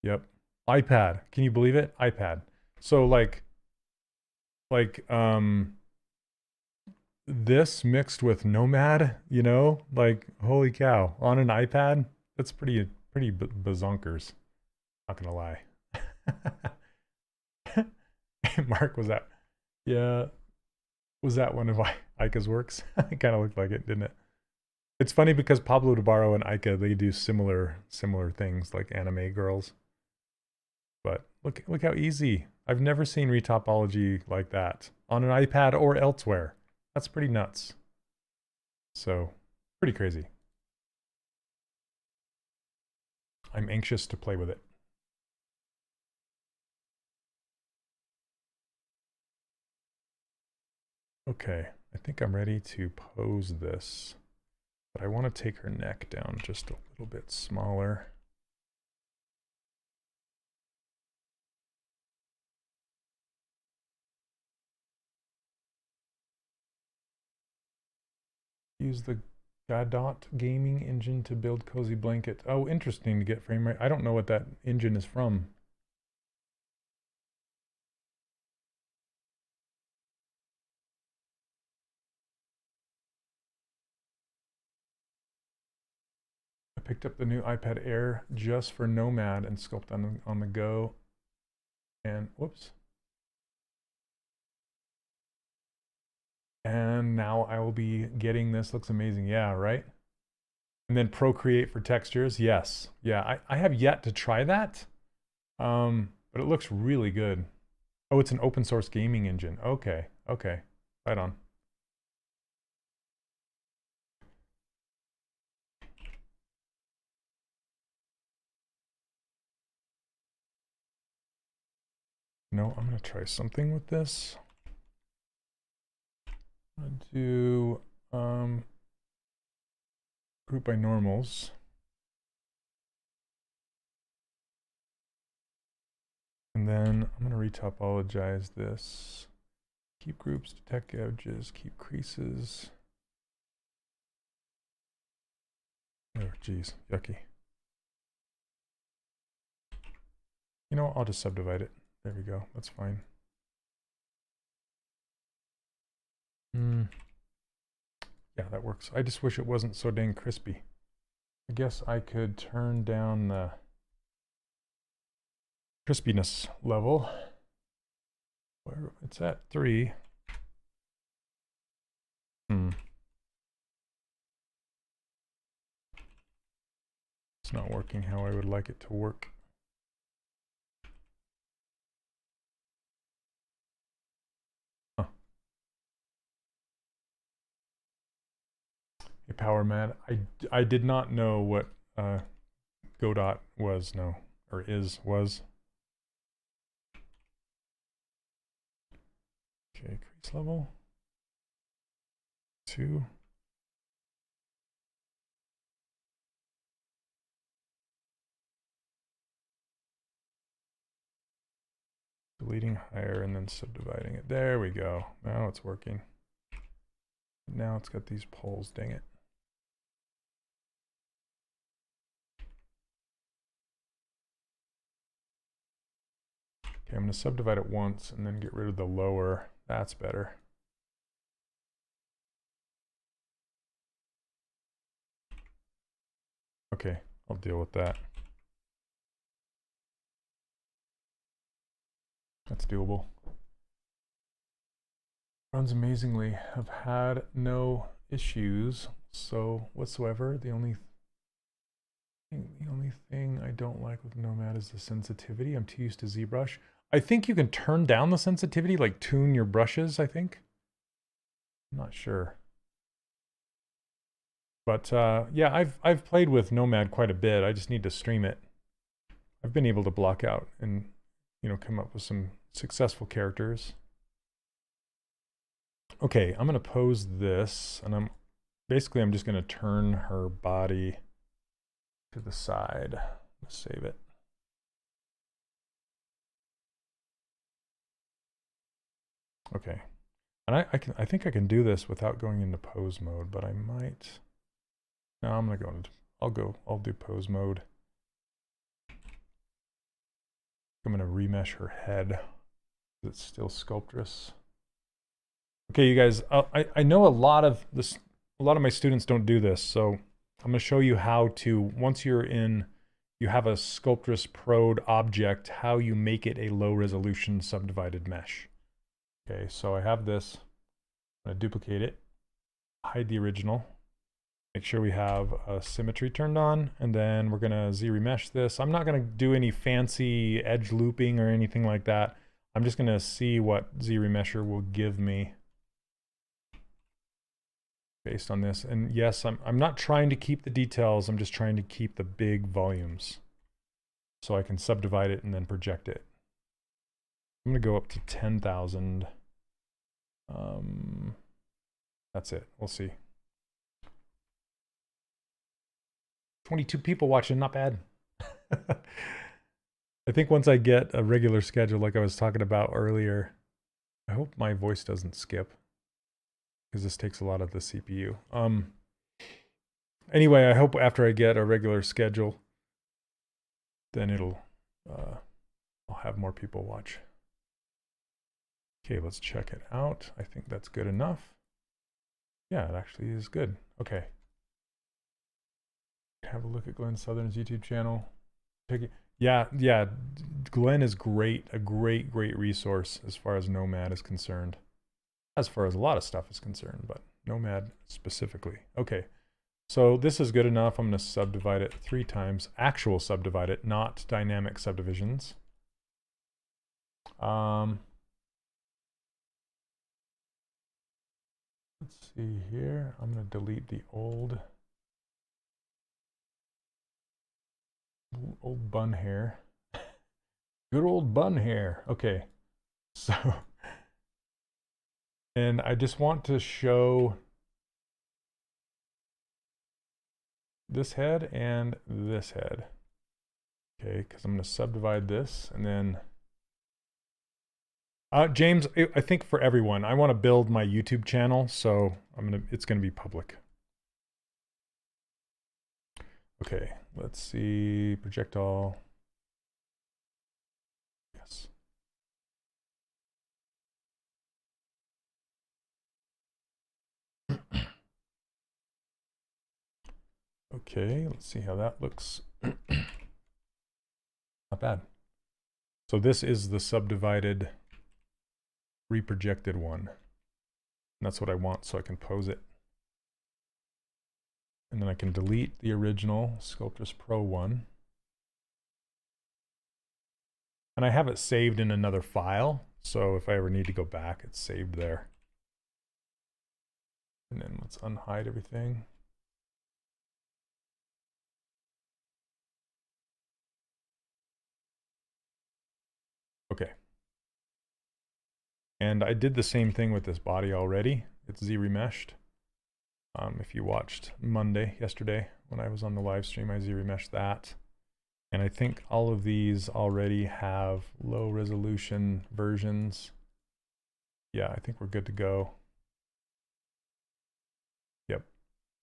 S1: Yep. iPad. Can you believe it? iPad. So this mixed with Nomad, you know, like holy cow, on an iPad. That's pretty bazonkers. Not gonna lie. Mark, was that? Yeah. Was that one of Ika's works? It kind of looked like it, didn't it? It's funny because Pablo DeBarro and Ika, they do similar things like anime girls. But look how easy. I've never seen retopology like that on an iPad or elsewhere. That's pretty nuts. So, pretty crazy. I'm anxious to play with it. Okay, I think I'm ready to pose this, but I want to take her neck down just a little bit smaller. Use the Godot gaming engine to build Cozy Blanket. Oh, interesting to get frame rate. I don't know what that engine is from. I picked up the new iPad Air just for Nomad and Sculpt on the go. And whoops. And now I will be getting this. Looks amazing. Yeah, right? And then Procreate for textures. Yes. Yeah, I have yet to try that. But it looks really good. Oh, it's an open source gaming engine. Okay. Okay. Right on. No, I'm going to try something with this. I'm going to do group by normals. And then I'm going to retopologize this. Keep groups, detect edges, keep creases. Oh, geez, yucky. You know, I'll just subdivide it. There we go. That's fine. Yeah, that works. I just wish it wasn't so dang crispy. I guess I could turn down the crispiness level. Where it's at 3. It's not working how I would like it to work. Hey, Power Man, I did not know what Godot was, no, or was. Okay, crease level 2. Deleting higher and then subdividing it. There we go. Now it's working. Now it's got these poles, dang it. Okay, I'm going to subdivide it once and then get rid of the lower. That's better. Okay, I'll deal with that. That's doable. Runs amazingly. I've had no issues whatsoever. The only thing I don't like with Nomad is the sensitivity. I'm too used to ZBrush. I think you can turn down the sensitivity, like tune your brushes, I think. I'm not sure. But yeah, I've played with Nomad quite a bit. I just need to stream it. I've been able to block out and, you know, come up with some successful characters. Okay, I'm going to pose this, and I'm just going to turn her body to the side. Let's save it. Okay, and I think I can do this without going into pose mode, but I might. No, I'm gonna go into. I'll do pose mode. I'm gonna remesh her head. It's still sculptress. Okay, you guys. I know a lot of my students don't do this, so I'm gonna show you how to. Once you're in, you have a Sculptress Prod object, how you make it a low resolution subdivided mesh. Okay, so I have this. I'm gonna duplicate it, hide the original. Make sure we have symmetry turned on, and then we're gonna Z-remesh this. I'm not gonna do any fancy edge looping or anything like that. I'm just gonna see what Z-remesher will give me based on this. And yes, I'm not trying to keep the details, I'm just trying to keep the big volumes so I can subdivide it and then project it. I'm gonna go up to 10,000. That's it, we'll see. 22 people watching, not bad. I think once I get a regular schedule like I was talking about earlier, I hope my voice doesn't skip, because this takes a lot of the CPU. Anyway, I hope after I get a regular schedule, then I'll have more people watch. Okay, let's check it out. I think that's good enough. Yeah, it actually is good. Okay. Have a look at Glenn Southern's YouTube channel. Yeah, Glenn is great, a great resource as far as Nomad is concerned. As far as a lot of stuff is concerned, but Nomad specifically. Okay, so this is good enough. I'm going to subdivide it 3 times. Actual subdivide it, not dynamic subdivisions. Let's see here. I'm going to delete the old bun hair. Good old bun hair. Okay, so and I just want to show this head and this head. Okay, because I'm going to subdivide this, and then James, I think for everyone, I want to build my YouTube channel, so it's going to be public. Okay, let's see, project all. Yes. Okay, let's see how that looks. Not bad. So this is the subdivided, reprojected one. And that's what I want, so I can pose it. And then I can delete the original Sculptress Pro one. And I have it saved in another file, so if I ever need to go back, it's saved there. And then let's unhide everything. Okay. And I did the same thing with this body already. It's Z-remeshed. If you watched yesterday, when I was on the live stream, I Z-remeshed that. And I think all of these already have low resolution versions. Yeah, I think we're good to go. Yep.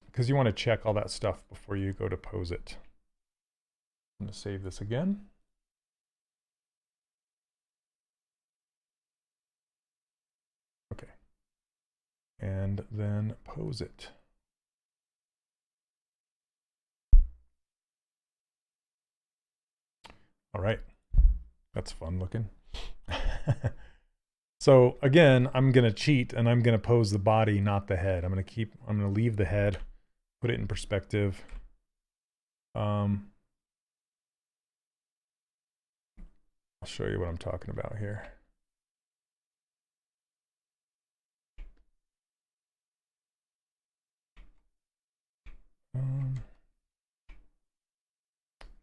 S1: Because you want to check all that stuff before you go to pose it. I'm going to save this again. Okay. And then pose it. All right. That's fun looking. So again, I'm going to cheat and I'm going to pose the body, not the head. I'm going to leave the head, put it in perspective. I'll show you what I'm talking about here.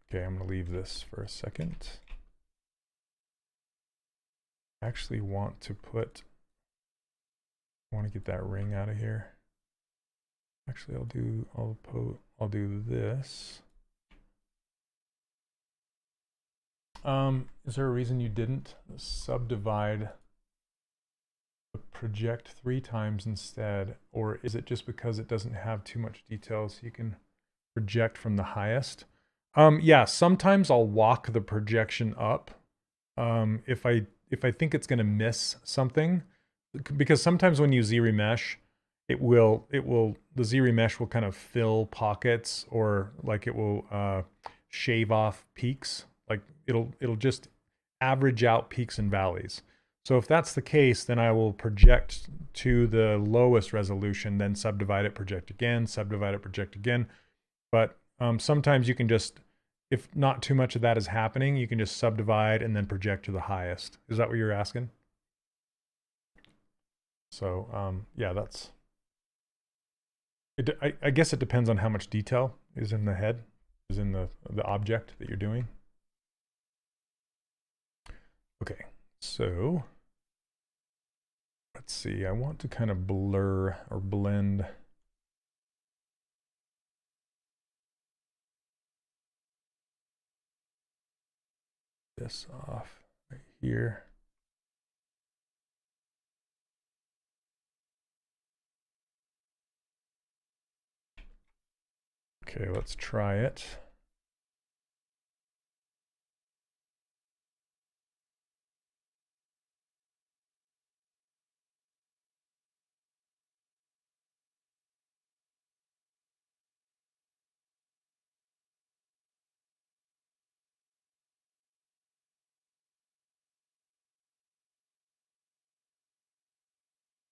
S1: Okay, I'm going to leave this for a second. I actually want to get that ring out of here. Actually, I'll do this. Is there a reason you didn't subdivide the project 3 times instead? Or is it just because it doesn't have too much detail so you can project from the highest? Yeah, sometimes I'll walk the projection up if I think it's going to miss something, because sometimes when you Z-remesh, the Z-remesh will kind of fill pockets, or like it will shave off peaks. Like it'll just average out peaks and valleys. So if that's the case, then I will project to the lowest resolution, then subdivide it, project again, subdivide it, project again. But sometimes you can just, if not too much of that is happening, you can just subdivide and then project to the highest. Is that what you're asking? So yeah, that's it. I guess it depends on how much detail is in the head, is in the object that you're doing. Okay, so let's see. I want to kind of blur or blend this off right here. Okay, let's try it.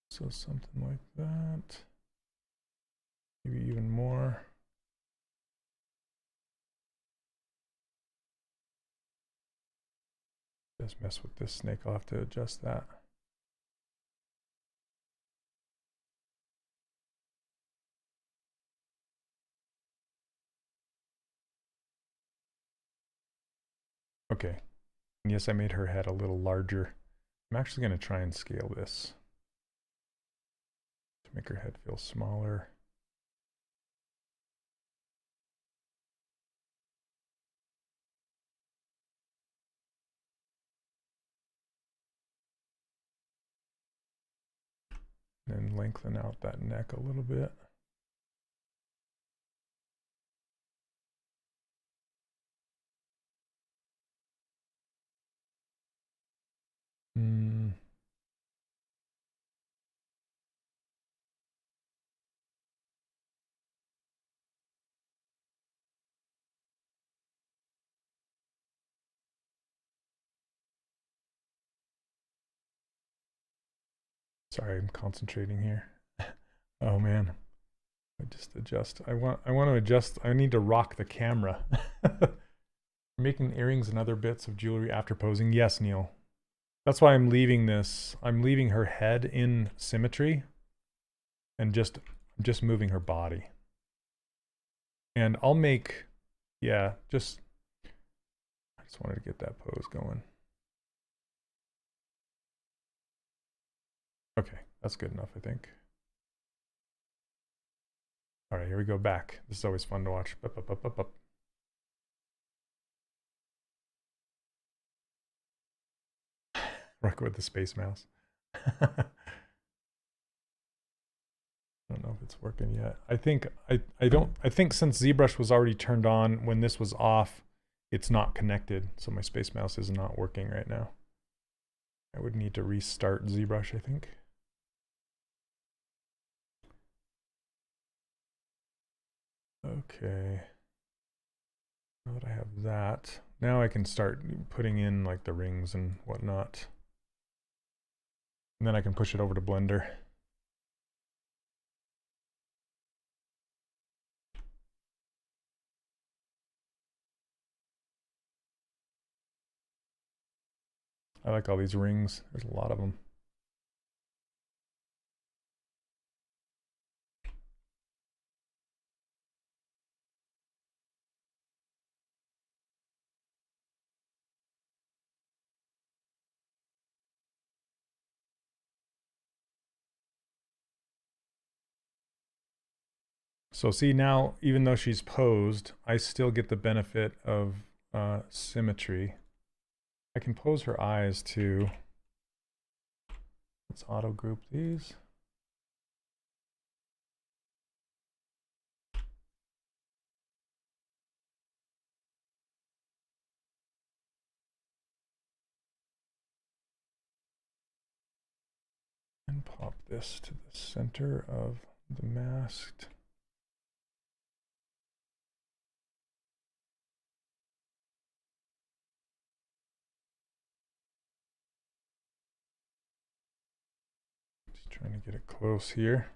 S1: So something like that. Maybe even more. Just mess with this snake. I'll have to adjust that. Okay. And yes, I made her head a little larger. I'm actually going to try and scale this to make her head feel smaller. And then lengthen out that neck a little bit. Sorry, I'm concentrating here. Oh man. I just adjust. I want to adjust. I need to rock the camera. Making earrings and other bits of jewelry after posing. Yes, Neil. That's why I'm leaving this. I'm leaving her head in symmetry and just moving her body. And I'll make, yeah, I just wanted to get that pose going. Okay, that's good enough, I think. All right, here we go back. This is always fun to watch. Up, up, up, up, up. Rock with the space mouse. I don't know if it's working yet. I think I think since ZBrush was already turned on when this was off, it's not connected. So my space mouse is not working right now. I would need to restart ZBrush, I think. Okay. Now that I have that, now I can start putting in like the rings and whatnot. And then I can push it over to Blender. I like all these rings. There's a lot of them. So see now, even though she's posed, I still get the benefit of symmetry. I can pose her eyes too. Let's auto group these. And pop this to the center of the masked. Just trying to get it close here.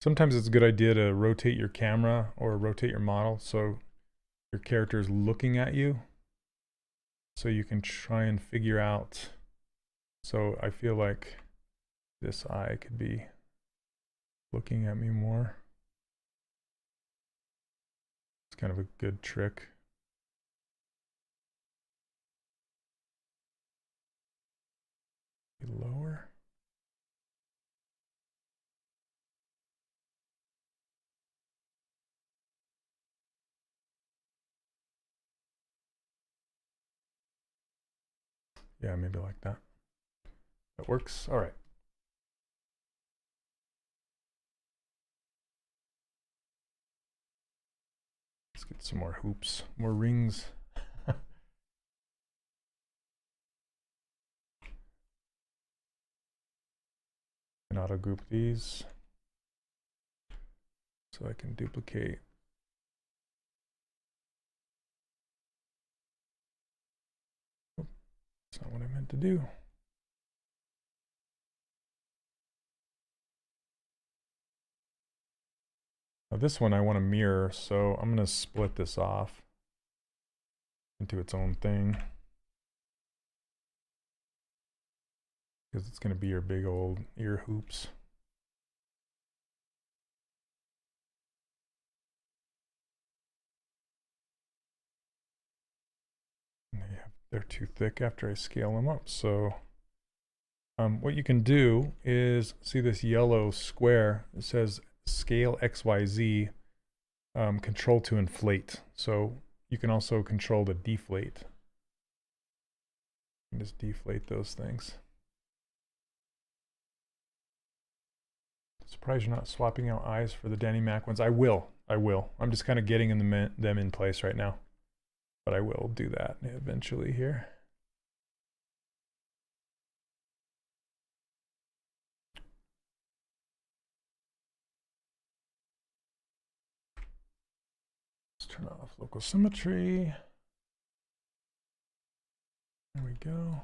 S1: Sometimes it's a good idea to rotate your camera or rotate your model so your character is looking at you, so you can try and figure out. So I feel like this eye could be looking at me more. It's kind of a good trick. Lower. Yeah, maybe like that. That works. All right. Let's get some more hoops, more rings. And auto group these so I can duplicate. Oh, that's not what I meant to do. Now this one I want to mirror, so I'm going to split this off into its own thing, because it's going to be your big old ear hoops. And they're too thick after I scale them up. So what you can do is, see this yellow square, it says scale XYZ, control to inflate. So you can also control to deflate. You can just deflate those things. Surprised you're not swapping out eyes for the Danny Mac ones. I will. I'm just kind of getting them in place right now. But I will do that eventually here. Let's turn off local symmetry. There we go.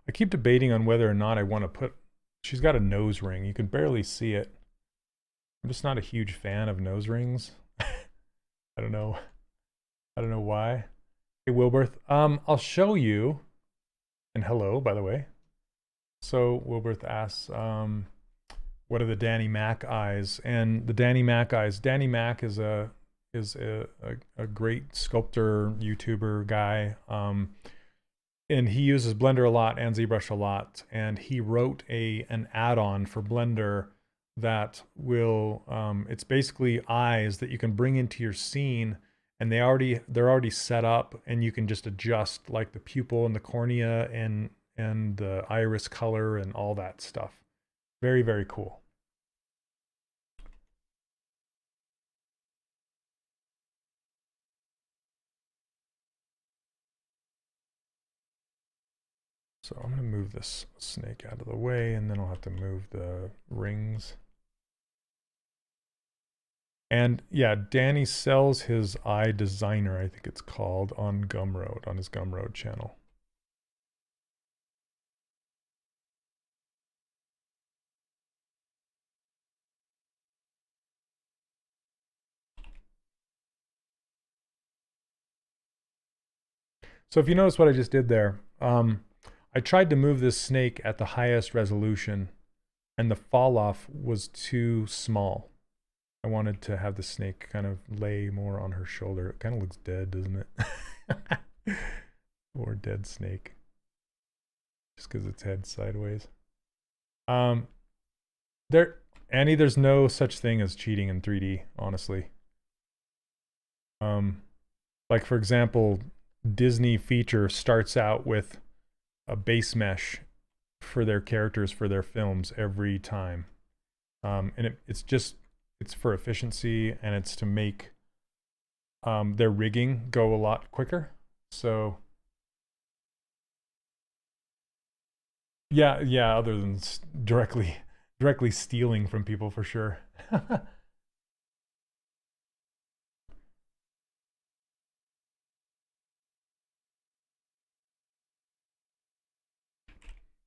S1: I keep debating on whether or not I want to she's got a nose ring. You can barely see it. I'm just not a huge fan of nose rings. I don't know. I don't know why. Hey, Wilberth. I'll show you. And hello, by the way. So Wilberth asks, what are the Danny Mac eyes? And the Danny Mac eyes. Danny Mac is a great sculptor, YouTuber guy. And he uses Blender a lot and ZBrush a lot. And he wrote an add-on for Blender that will, it's basically eyes that you can bring into your scene, and they're already set up, and you can just adjust like the pupil and the cornea and the iris color and all that stuff. Very, very cool. So I'm going to move this snake out of the way, and then I'll have to move the rings. And yeah, Danny sells his eye designer, I think it's called, on Gumroad, on his Gumroad channel. So if you notice what I just did there, I tried to move this snake at the highest resolution, and the fall off was too small. I wanted to have the snake kind of lay more on her shoulder. It kind of looks dead, doesn't it? Or dead snake. Just because its head's sideways. Annie, there's no such thing as cheating in 3D, honestly. Like for example, Disney feature starts out with a base mesh for their characters for their films every time. And it's for efficiency, and it's to make their rigging go a lot quicker. So yeah, other than directly stealing from people, for sure.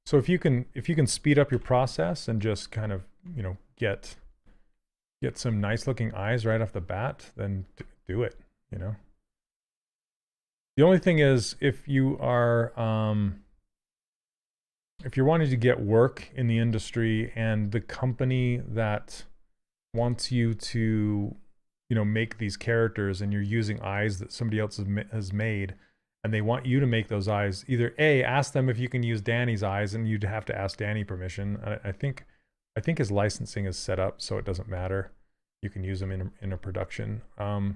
S1: So if you can speed up your process and just kind of, you know, get some nice looking eyes right off the bat, then do it, you know. The only thing is, if you're wanting to get work in the industry, and the company that wants you to, you know, make these characters, and you're using eyes that somebody else has made, and they want you to make those eyes, either A, ask them if you can use Danny's eyes, and you'd have to ask Danny permission. I think his licensing is set up so it doesn't matter. You can use them in a production. And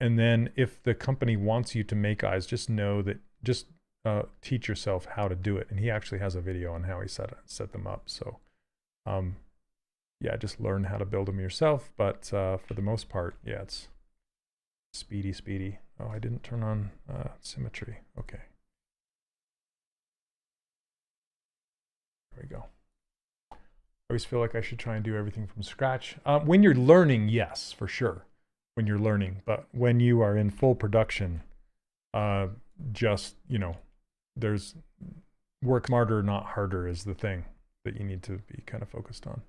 S1: then if the company wants you to make eyes, just know that, just teach yourself how to do it. And he actually has a video on how he set them up. So yeah, just learn how to build them yourself. But for the most part, yeah, it's speedy. Oh, I didn't turn on symmetry. Okay. There we go. I always feel like I should try and do everything from scratch. When you're learning, yes, for sure. When you're learning. But when you are in full production, just, you know, there's work smarter, not harder is the thing that you need to be kind of focused on.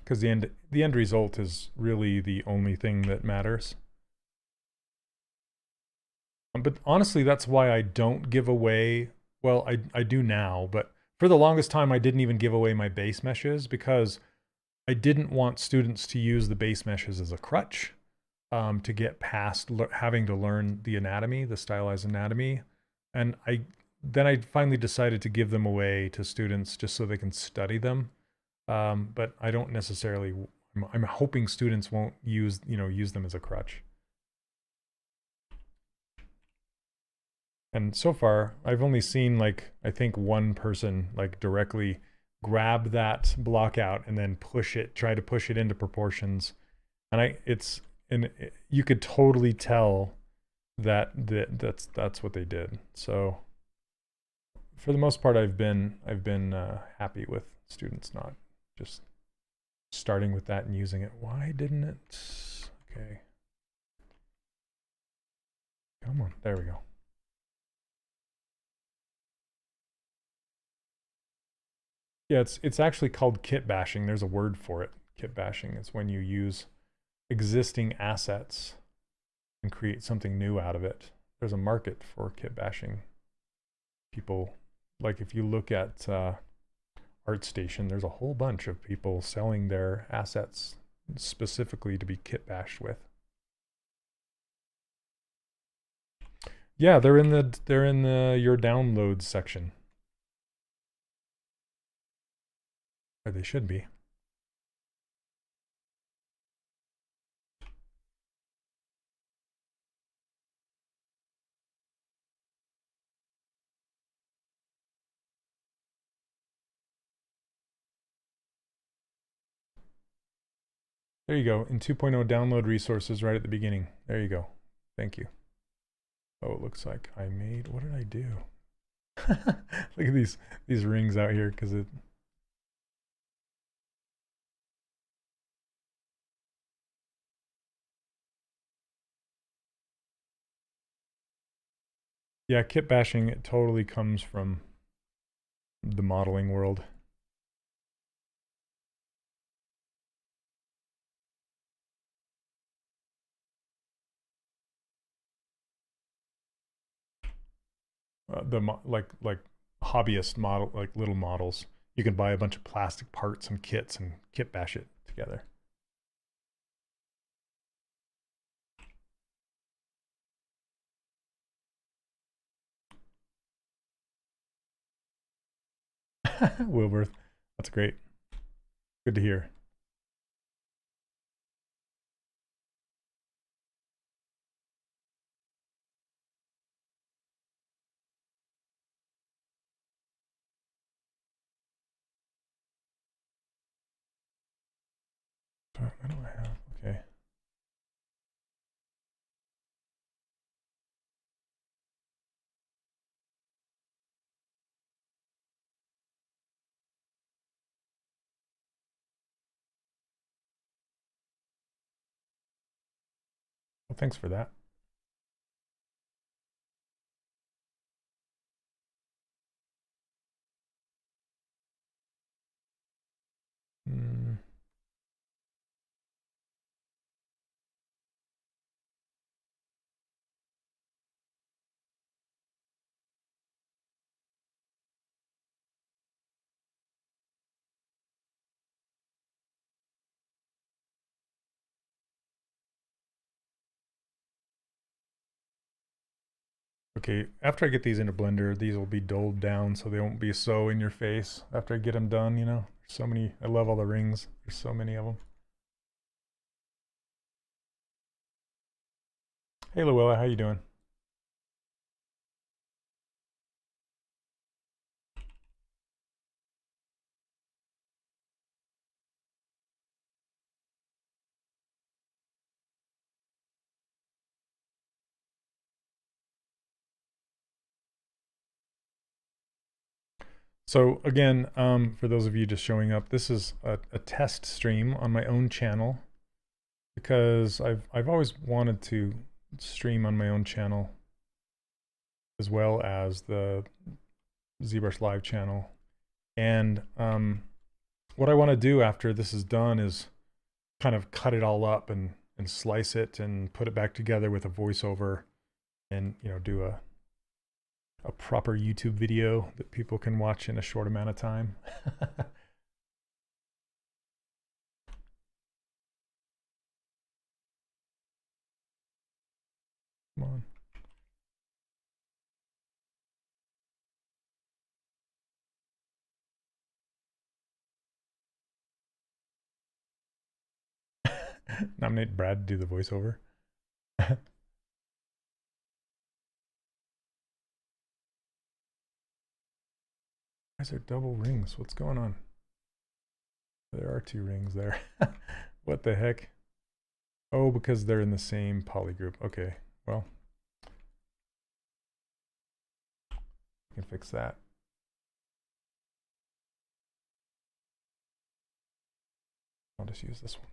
S1: Because the end result is really the only thing that matters. But honestly, that's why I don't give away, well, I do now, but for the longest time I didn't even give away my base meshes, because I didn't want students to use the base meshes as a crutch to get past having to learn the anatomy, the stylized anatomy. And then I finally decided to give them away to students just so they can study them. But I don't necessarily, I'm hoping students won't use them as a crutch. And so far, I've only seen, like, I think one person like directly grab that block out and then try to push it into proportions. And you could totally tell that's what they did. So for the most part, I've been happy with students not just starting with that and using it. Why didn't it? Okay. Come on, there we go. Yeah, it's actually called kitbashing. There's a word for it. Kitbashing. It's when you use existing assets and create something new out of it. There's a market for kitbashing. People, like if you look at ArtStation, there's a whole bunch of people selling their assets specifically to be kitbashed with. Yeah, they're in the your downloads section. Or they should be. There you go. In 2.0 download resources right at the beginning. There you go. Thank you. Oh, it looks like I made, what did I do? Look at these rings out here because it. Yeah, kitbashing, it totally comes from the modeling world. Like hobbyist model, like little models. You can buy a bunch of plastic parts and kits and kitbash it together. Wilbur, that's great. Good to hear. What do I have? Okay. Well, thanks for that. Okay, after I get these into Blender, these will be doled down so they won't be so in your face after I get them done, you know? There's so many, I love all the rings. There's so many of them. Hey, Luella, how you doing? So again, for those of you just showing up, this is a test stream on my own channel because I've always wanted to stream on my own channel as well as the ZBrush Live channel. And what I want to do after this is done is kind of cut it all up and slice it and put it back together with a voiceover and, you know, do a proper YouTube video that people can watch in a short amount of time. Come on. Nominate Brad to do the voiceover. Why is there double rings? What's going on? There are two rings there. What the heck? Oh, because they're in the same poly group. Okay, well, we can fix that. . I'll just use this one.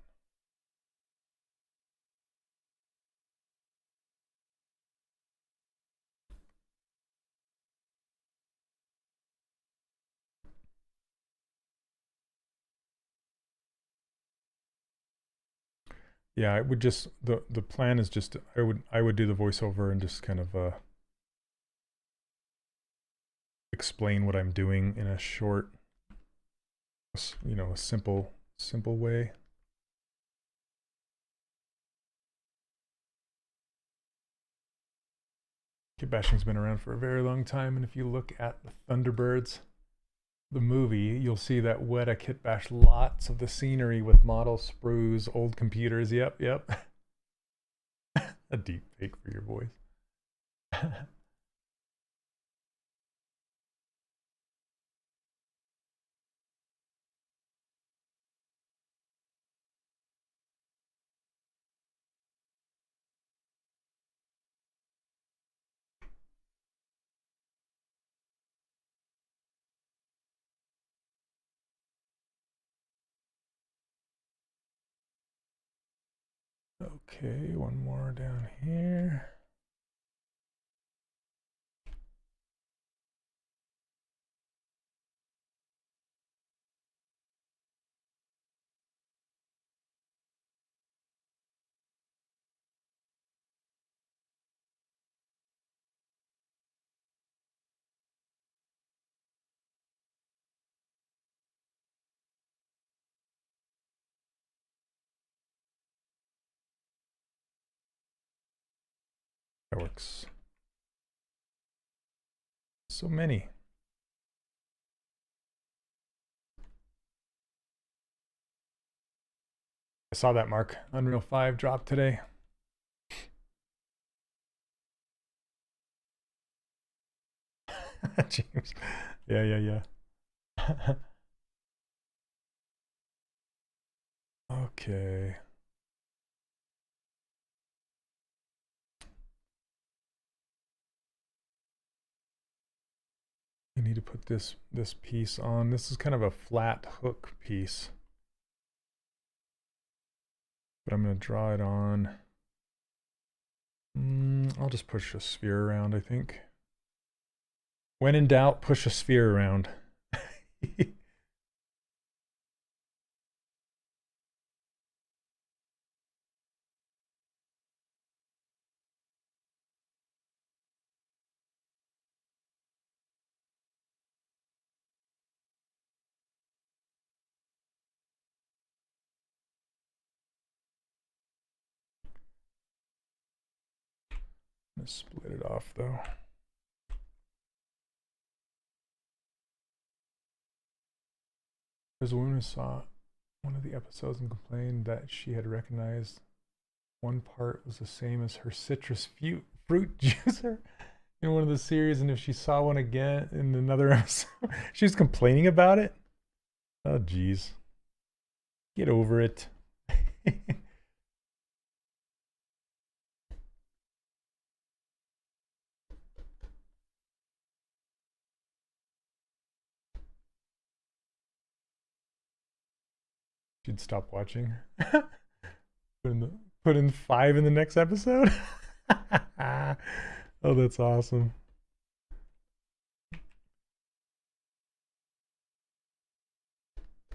S1: Yeah, I would just the plan is just I would do the voiceover and just kind of explain what I'm doing in a short, you know, a simple way. Kitbashing's been around for a very long time, and if you look at the Thunderbirds, the movie, you'll see that Weta kitbash lots of the scenery with models, sprues, old computers. Yep. A deep fake for your voice. Okay, one more down here. That works. So many. I saw that, Mark. Unreal 5 dropped today. James. Yeah. Okay. I need to put this piece on. This is kind of a flat hook piece, but I'm going to draw it on. I'll just push a sphere around, I think. When in doubt, push a sphere around. I'm going to split it off, though. There's a woman who saw one of the episodes and complained that she had recognized one part was the same as her citrus fruit juicer in one of the series, and if she saw one again in another episode, she was complaining about it. Oh, geez. Get over it. She'd stop watching. Put in 5 in the next episode. Oh, that's awesome.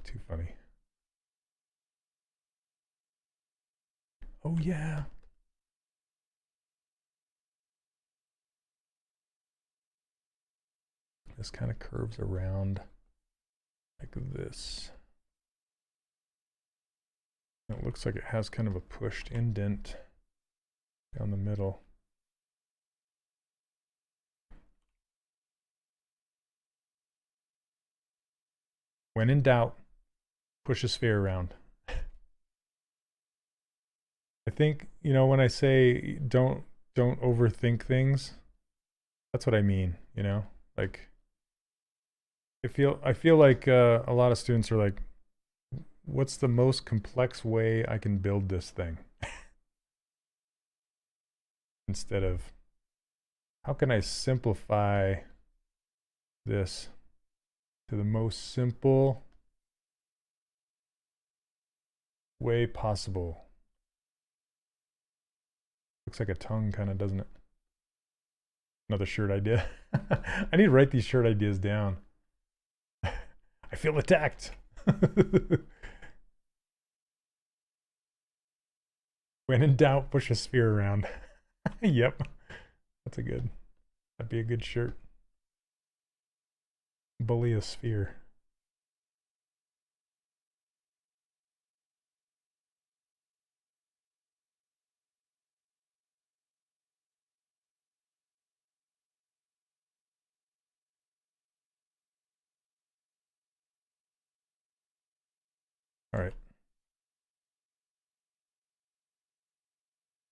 S1: Too funny. Oh yeah. This kind of curves around like this. It looks like it has kind of a pushed indent down the middle. When in doubt, push a sphere around. I think, you know, when I say don't overthink things, that's what I mean, you know? Like I feel like a lot of students are like, what's the most complex way I can build this thing? Instead of, how can I simplify this to the most simple way possible. Looks like a tongue kind of, doesn't it? Another shirt idea. I need to write these shirt ideas down. I feel attacked. When in doubt, push a sphere around. Yep. That'd be a good shirt. Bully a sphere. All right.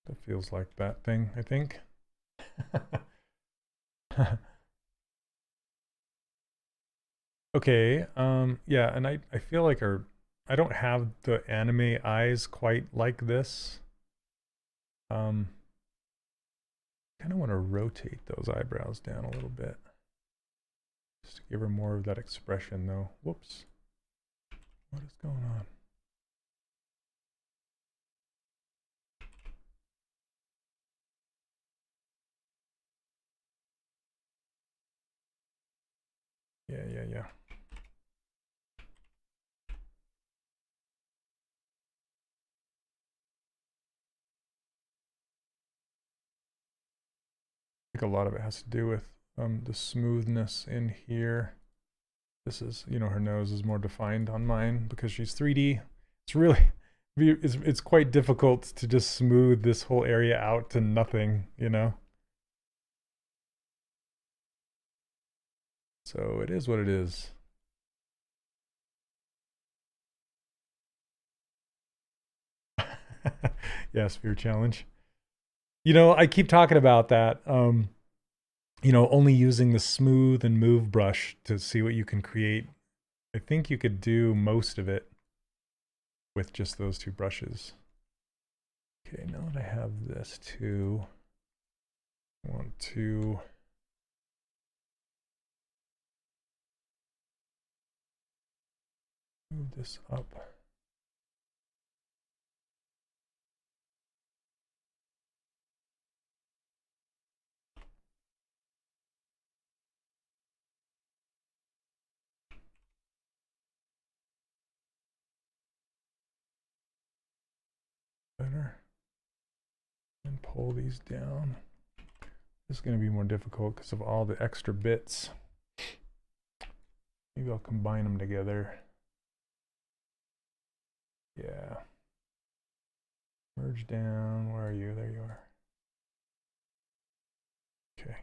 S1: That feels like that thing, I think. Okay, yeah, and I feel like I don't have the anime eyes quite like this. Kind of want to rotate those eyebrows down a little bit. Just to give her more of that expression though. Whoops. What is going on? Yeah. I think a lot of it has to do with the smoothness in here. This is, you know, her nose is more defined on mine because she's 3D. It's really, it's quite difficult to just smooth this whole area out to nothing, you know? So it is what it is. Yeah, sphere challenge. You know, I keep talking about that. You know, only using the smooth and move brush to see what you can create. I think you could do most of it with just those two brushes. Okay, now that I have this too, I want to move this up. Better. And pull these down. This is going to be more difficult because of all the extra bits. Maybe I'll combine them together. Yeah. Merge down. Where are you? There you are. Okay.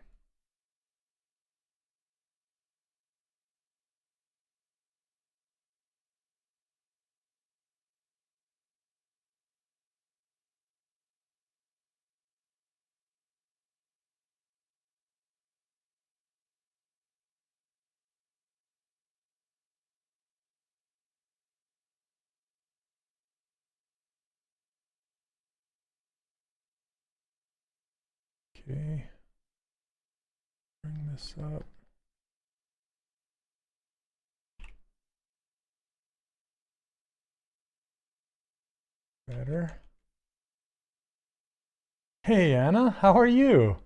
S1: Okay. Bring this up. Better. Hey Anna, how are you?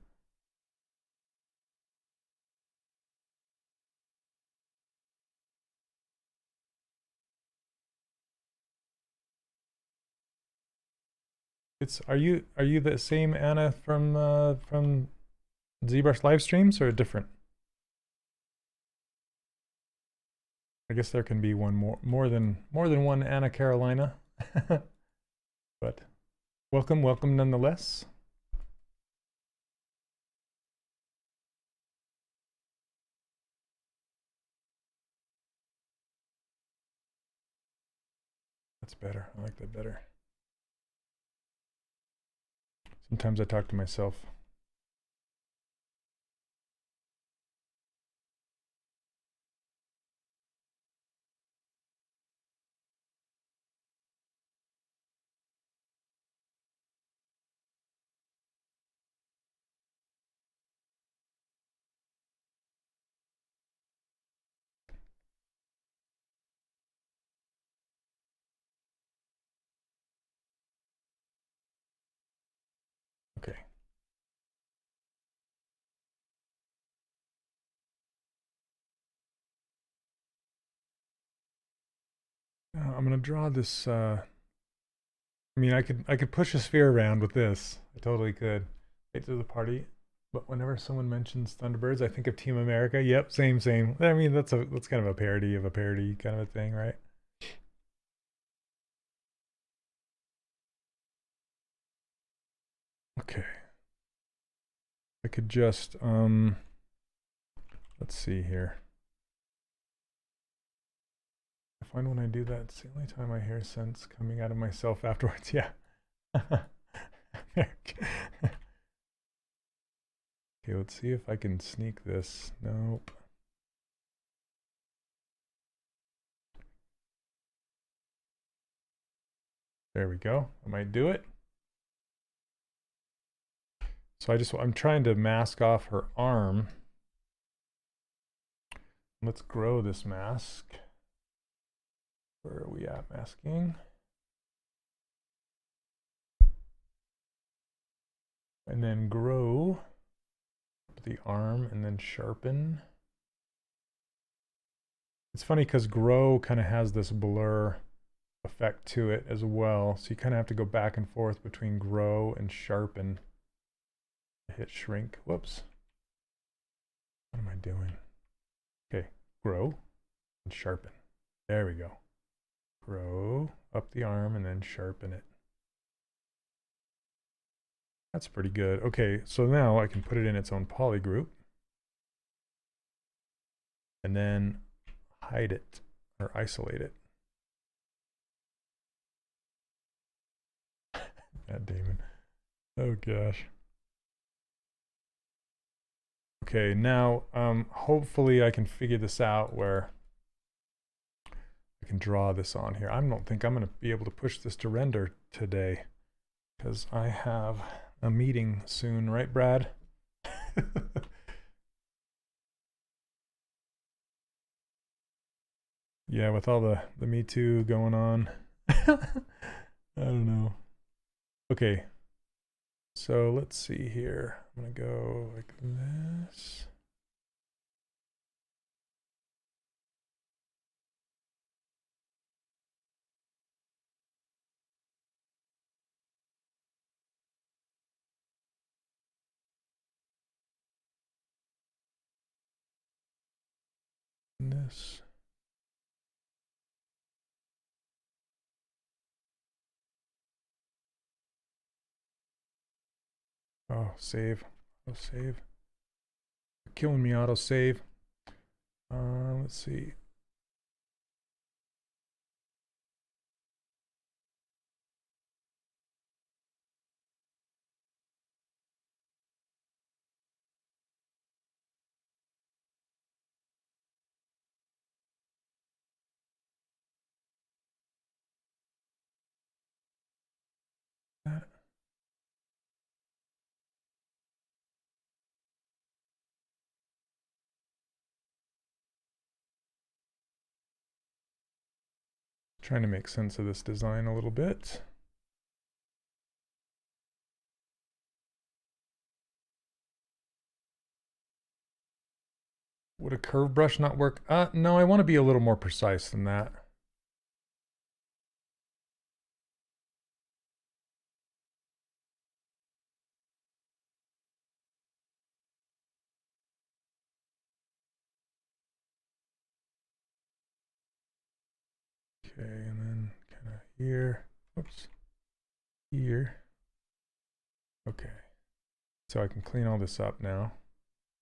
S1: Are you the same Anna from ZBrush live streams or different? I guess there can be more than one Anna Carolina. But welcome nonetheless. That's better. I like that better. Sometimes I talk to myself. I'm gonna draw this. I mean, I could push a sphere around with this. I totally could. Late to the party, but whenever someone mentions Thunderbirds, I think of Team America. Yep, same. I mean, that's kind of a parody of a parody kind of a thing, right? Okay. I could just let's see here. I find when I do that, it's the only time I hear sense coming out of myself afterwards. Yeah. Okay, let's see if I can sneak this. Nope. There we go. I might do it. So I'm trying to mask off her arm. Let's grow this mask. Where are we at masking? And then grow the arm and then sharpen. It's funny because grow kind of has this blur effect to it as well. So you kind of have to go back and forth between grow and sharpen. Hit shrink. Whoops. What am I doing? Okay, grow and sharpen. There we go. Grow up the arm and then sharpen it. That's pretty good. Okay, so now I can put it in its own poly group. And then hide it or isolate it. God, Damon. Oh gosh. Okay, now hopefully I can figure this out where I can draw this on here. I don't think I'm going to be able to push this to render today because I have a meeting soon, right, Brad? Yeah, with all the Me Too going on. I don't know. Okay, so let's see here. I'm going to go like this. And this. Oh, save. Oh, save. Killing me, auto save. Let's see. Trying to make sense of this design a little bit. Would a curve brush not work? No, I want to be a little more precise than that. Okay, and then kind of here. Whoops. Here. Okay. So I can clean all this up now.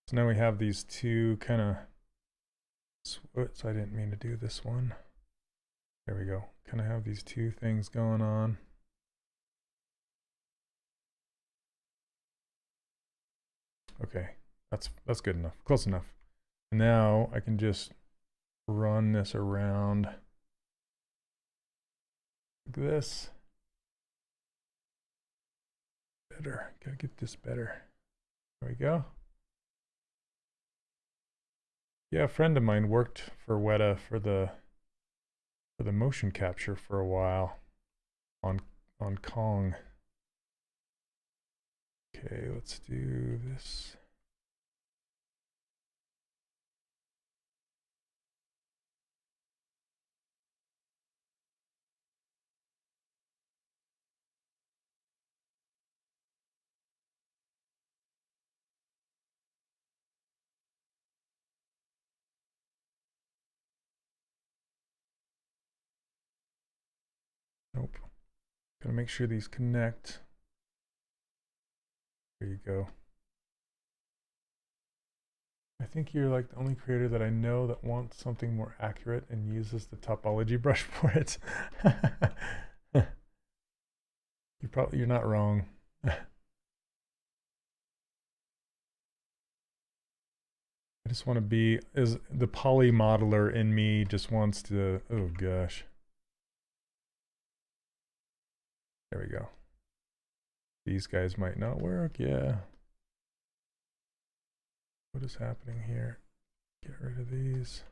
S1: So now we have these two kind of... Whoops, I didn't mean to do this one. There we go. Kind of have these two things going on. Okay, that's good enough. Close enough. Now I can just run this around like this. Better. Gotta get this better. There we go. Yeah, a friend of mine worked for Weta for the motion capture for a while on Kong. Okay, let's do this. gonna make sure these connect. There you go. I think you're like the only creator that I know that wants something more accurate and uses the topology brush for it. You're not wrong. I just want to be, as the poly modeler in me just wants to, oh gosh. There we go. These guys might not work, yeah. What is happening here? Get rid of these.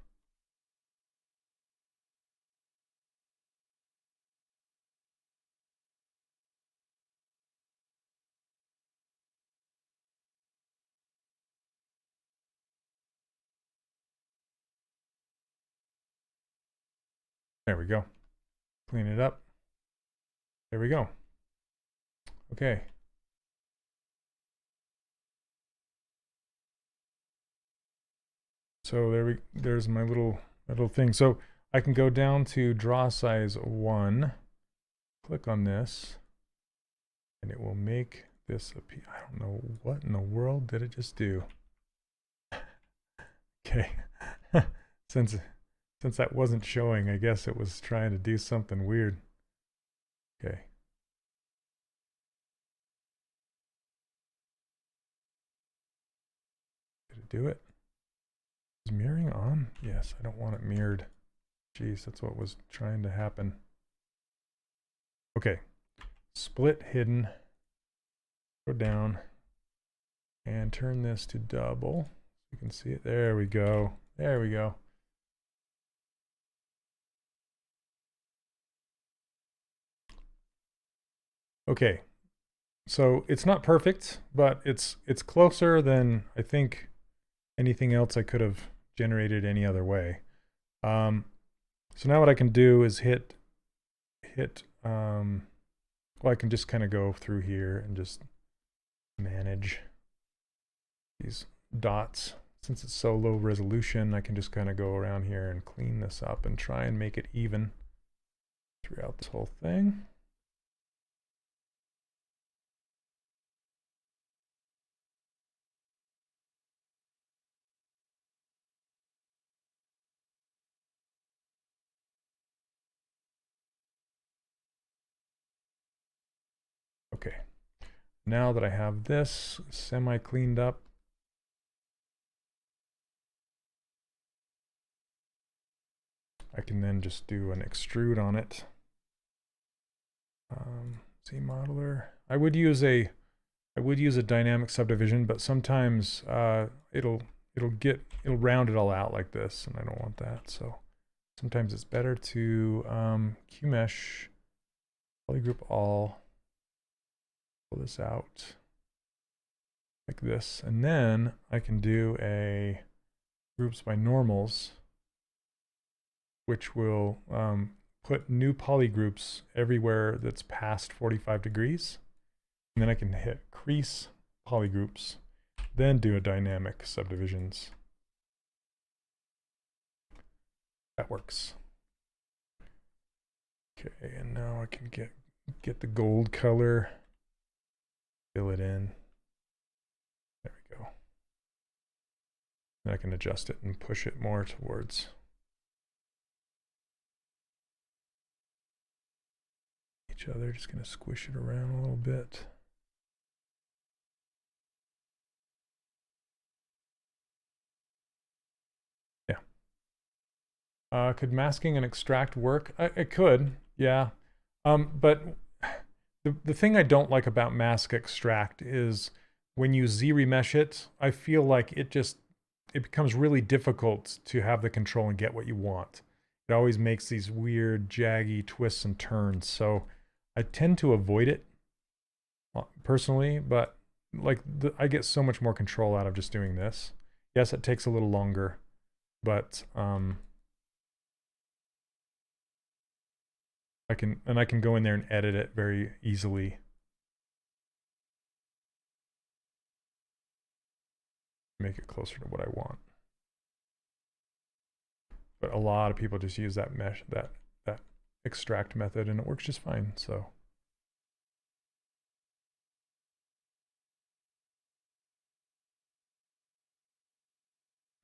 S1: There we go. Clean it up. There we go. Okay. So there's my little thing. So I can go down to draw size 1, click on this, and it will make this appear. I don't know what in the world did it just do. Okay. Since that wasn't showing, I guess it was trying to do something weird. Okay. Did it do it? Is mirroring on? Yes, I don't want it mirrored. Jeez, that's what was trying to happen. Okay. Split hidden. Go down and turn this to double. You can see it. There we go. There we go. Okay. So it's not perfect, but it's closer than I think anything else I could have generated any other way. So now what I can do is well, I can just kind of go through here and just manage these dots. Since it's so low resolution, I can just kind of go around here and clean this up and try and make it even throughout this whole thing. Okay, now that I have this semi cleaned up, I can then just do an extrude on it. Z modeler. I would use a dynamic subdivision, but sometimes it'll round it all out like this, and I don't want that. So sometimes it's better to QMesh, polygroup all, pull this out like this, and then I can do a groups by normals, which will put new polygroups everywhere that's past 45 degrees. And then I can hit crease polygroups, then do a dynamic subdivisions. That works. Okay, and now I can get the gold color, fill it in. There we go. Then I can adjust it and push it more towards each other. Just going to squish it around a little bit. Yeah. Could masking and extract work? It could, yeah. But the thing I don't like about mask extract is when you Z-remesh it, I feel like it becomes really difficult to have the control and get what you want. It always makes these weird, jaggy twists and turns. So I tend to avoid it personally, but like I get so much more control out of just doing this. Yes, it takes a little longer, but I can go in there and edit it very easily. Make it closer to what I want. But a lot of people just use that extract method, and it works just fine. So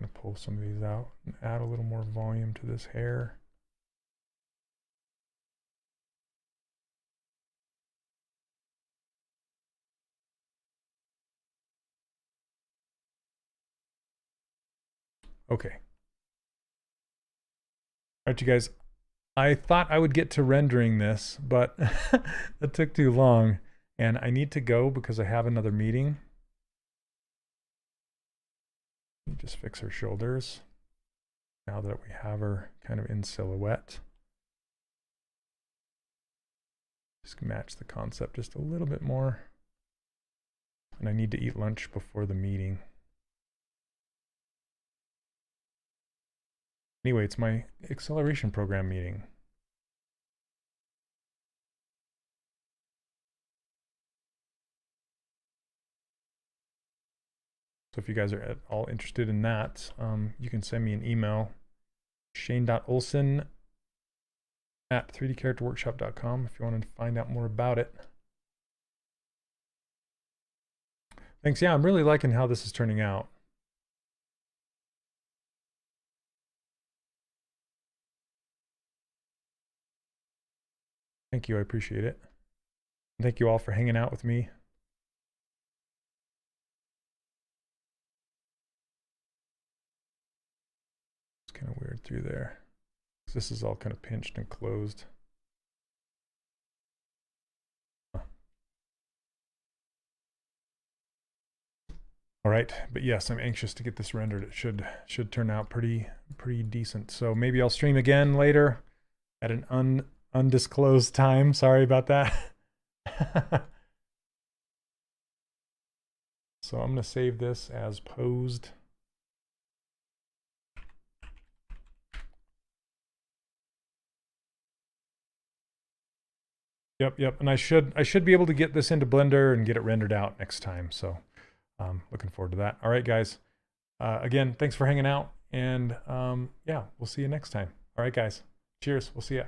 S1: I'm gonna pull some of these out and add a little more volume to this hair. Okay. All right, you guys. I thought I would get to rendering this, but that took too long. And I need to go because I have another meeting. Let me just fix her shoulders now that we have her kind of in silhouette. Just match the concept just a little bit more. And I need to eat lunch before the meeting. Anyway, it's my acceleration program meeting. So if you guys are at all interested in that, you can send me an email, shane.olson@3dcharacterworkshop.com if you want to find out more about it. Thanks. Yeah, I'm really liking how this is turning out. Thank you. I appreciate it. And thank you all for hanging out with me. It's kind of weird through there. This is all kind of pinched and closed. All right, but yes, I'm anxious to get this rendered. It should turn out pretty decent. So maybe I'll stream again later at an undisclosed time. Sorry about that. So I'm going to save this as posed. Yep, and I should be able to get this into Blender and get it rendered out next time. So looking forward to that. All right, guys. Again, thanks for hanging out, and yeah, we'll see you next time. All right, guys. Cheers. We'll see ya.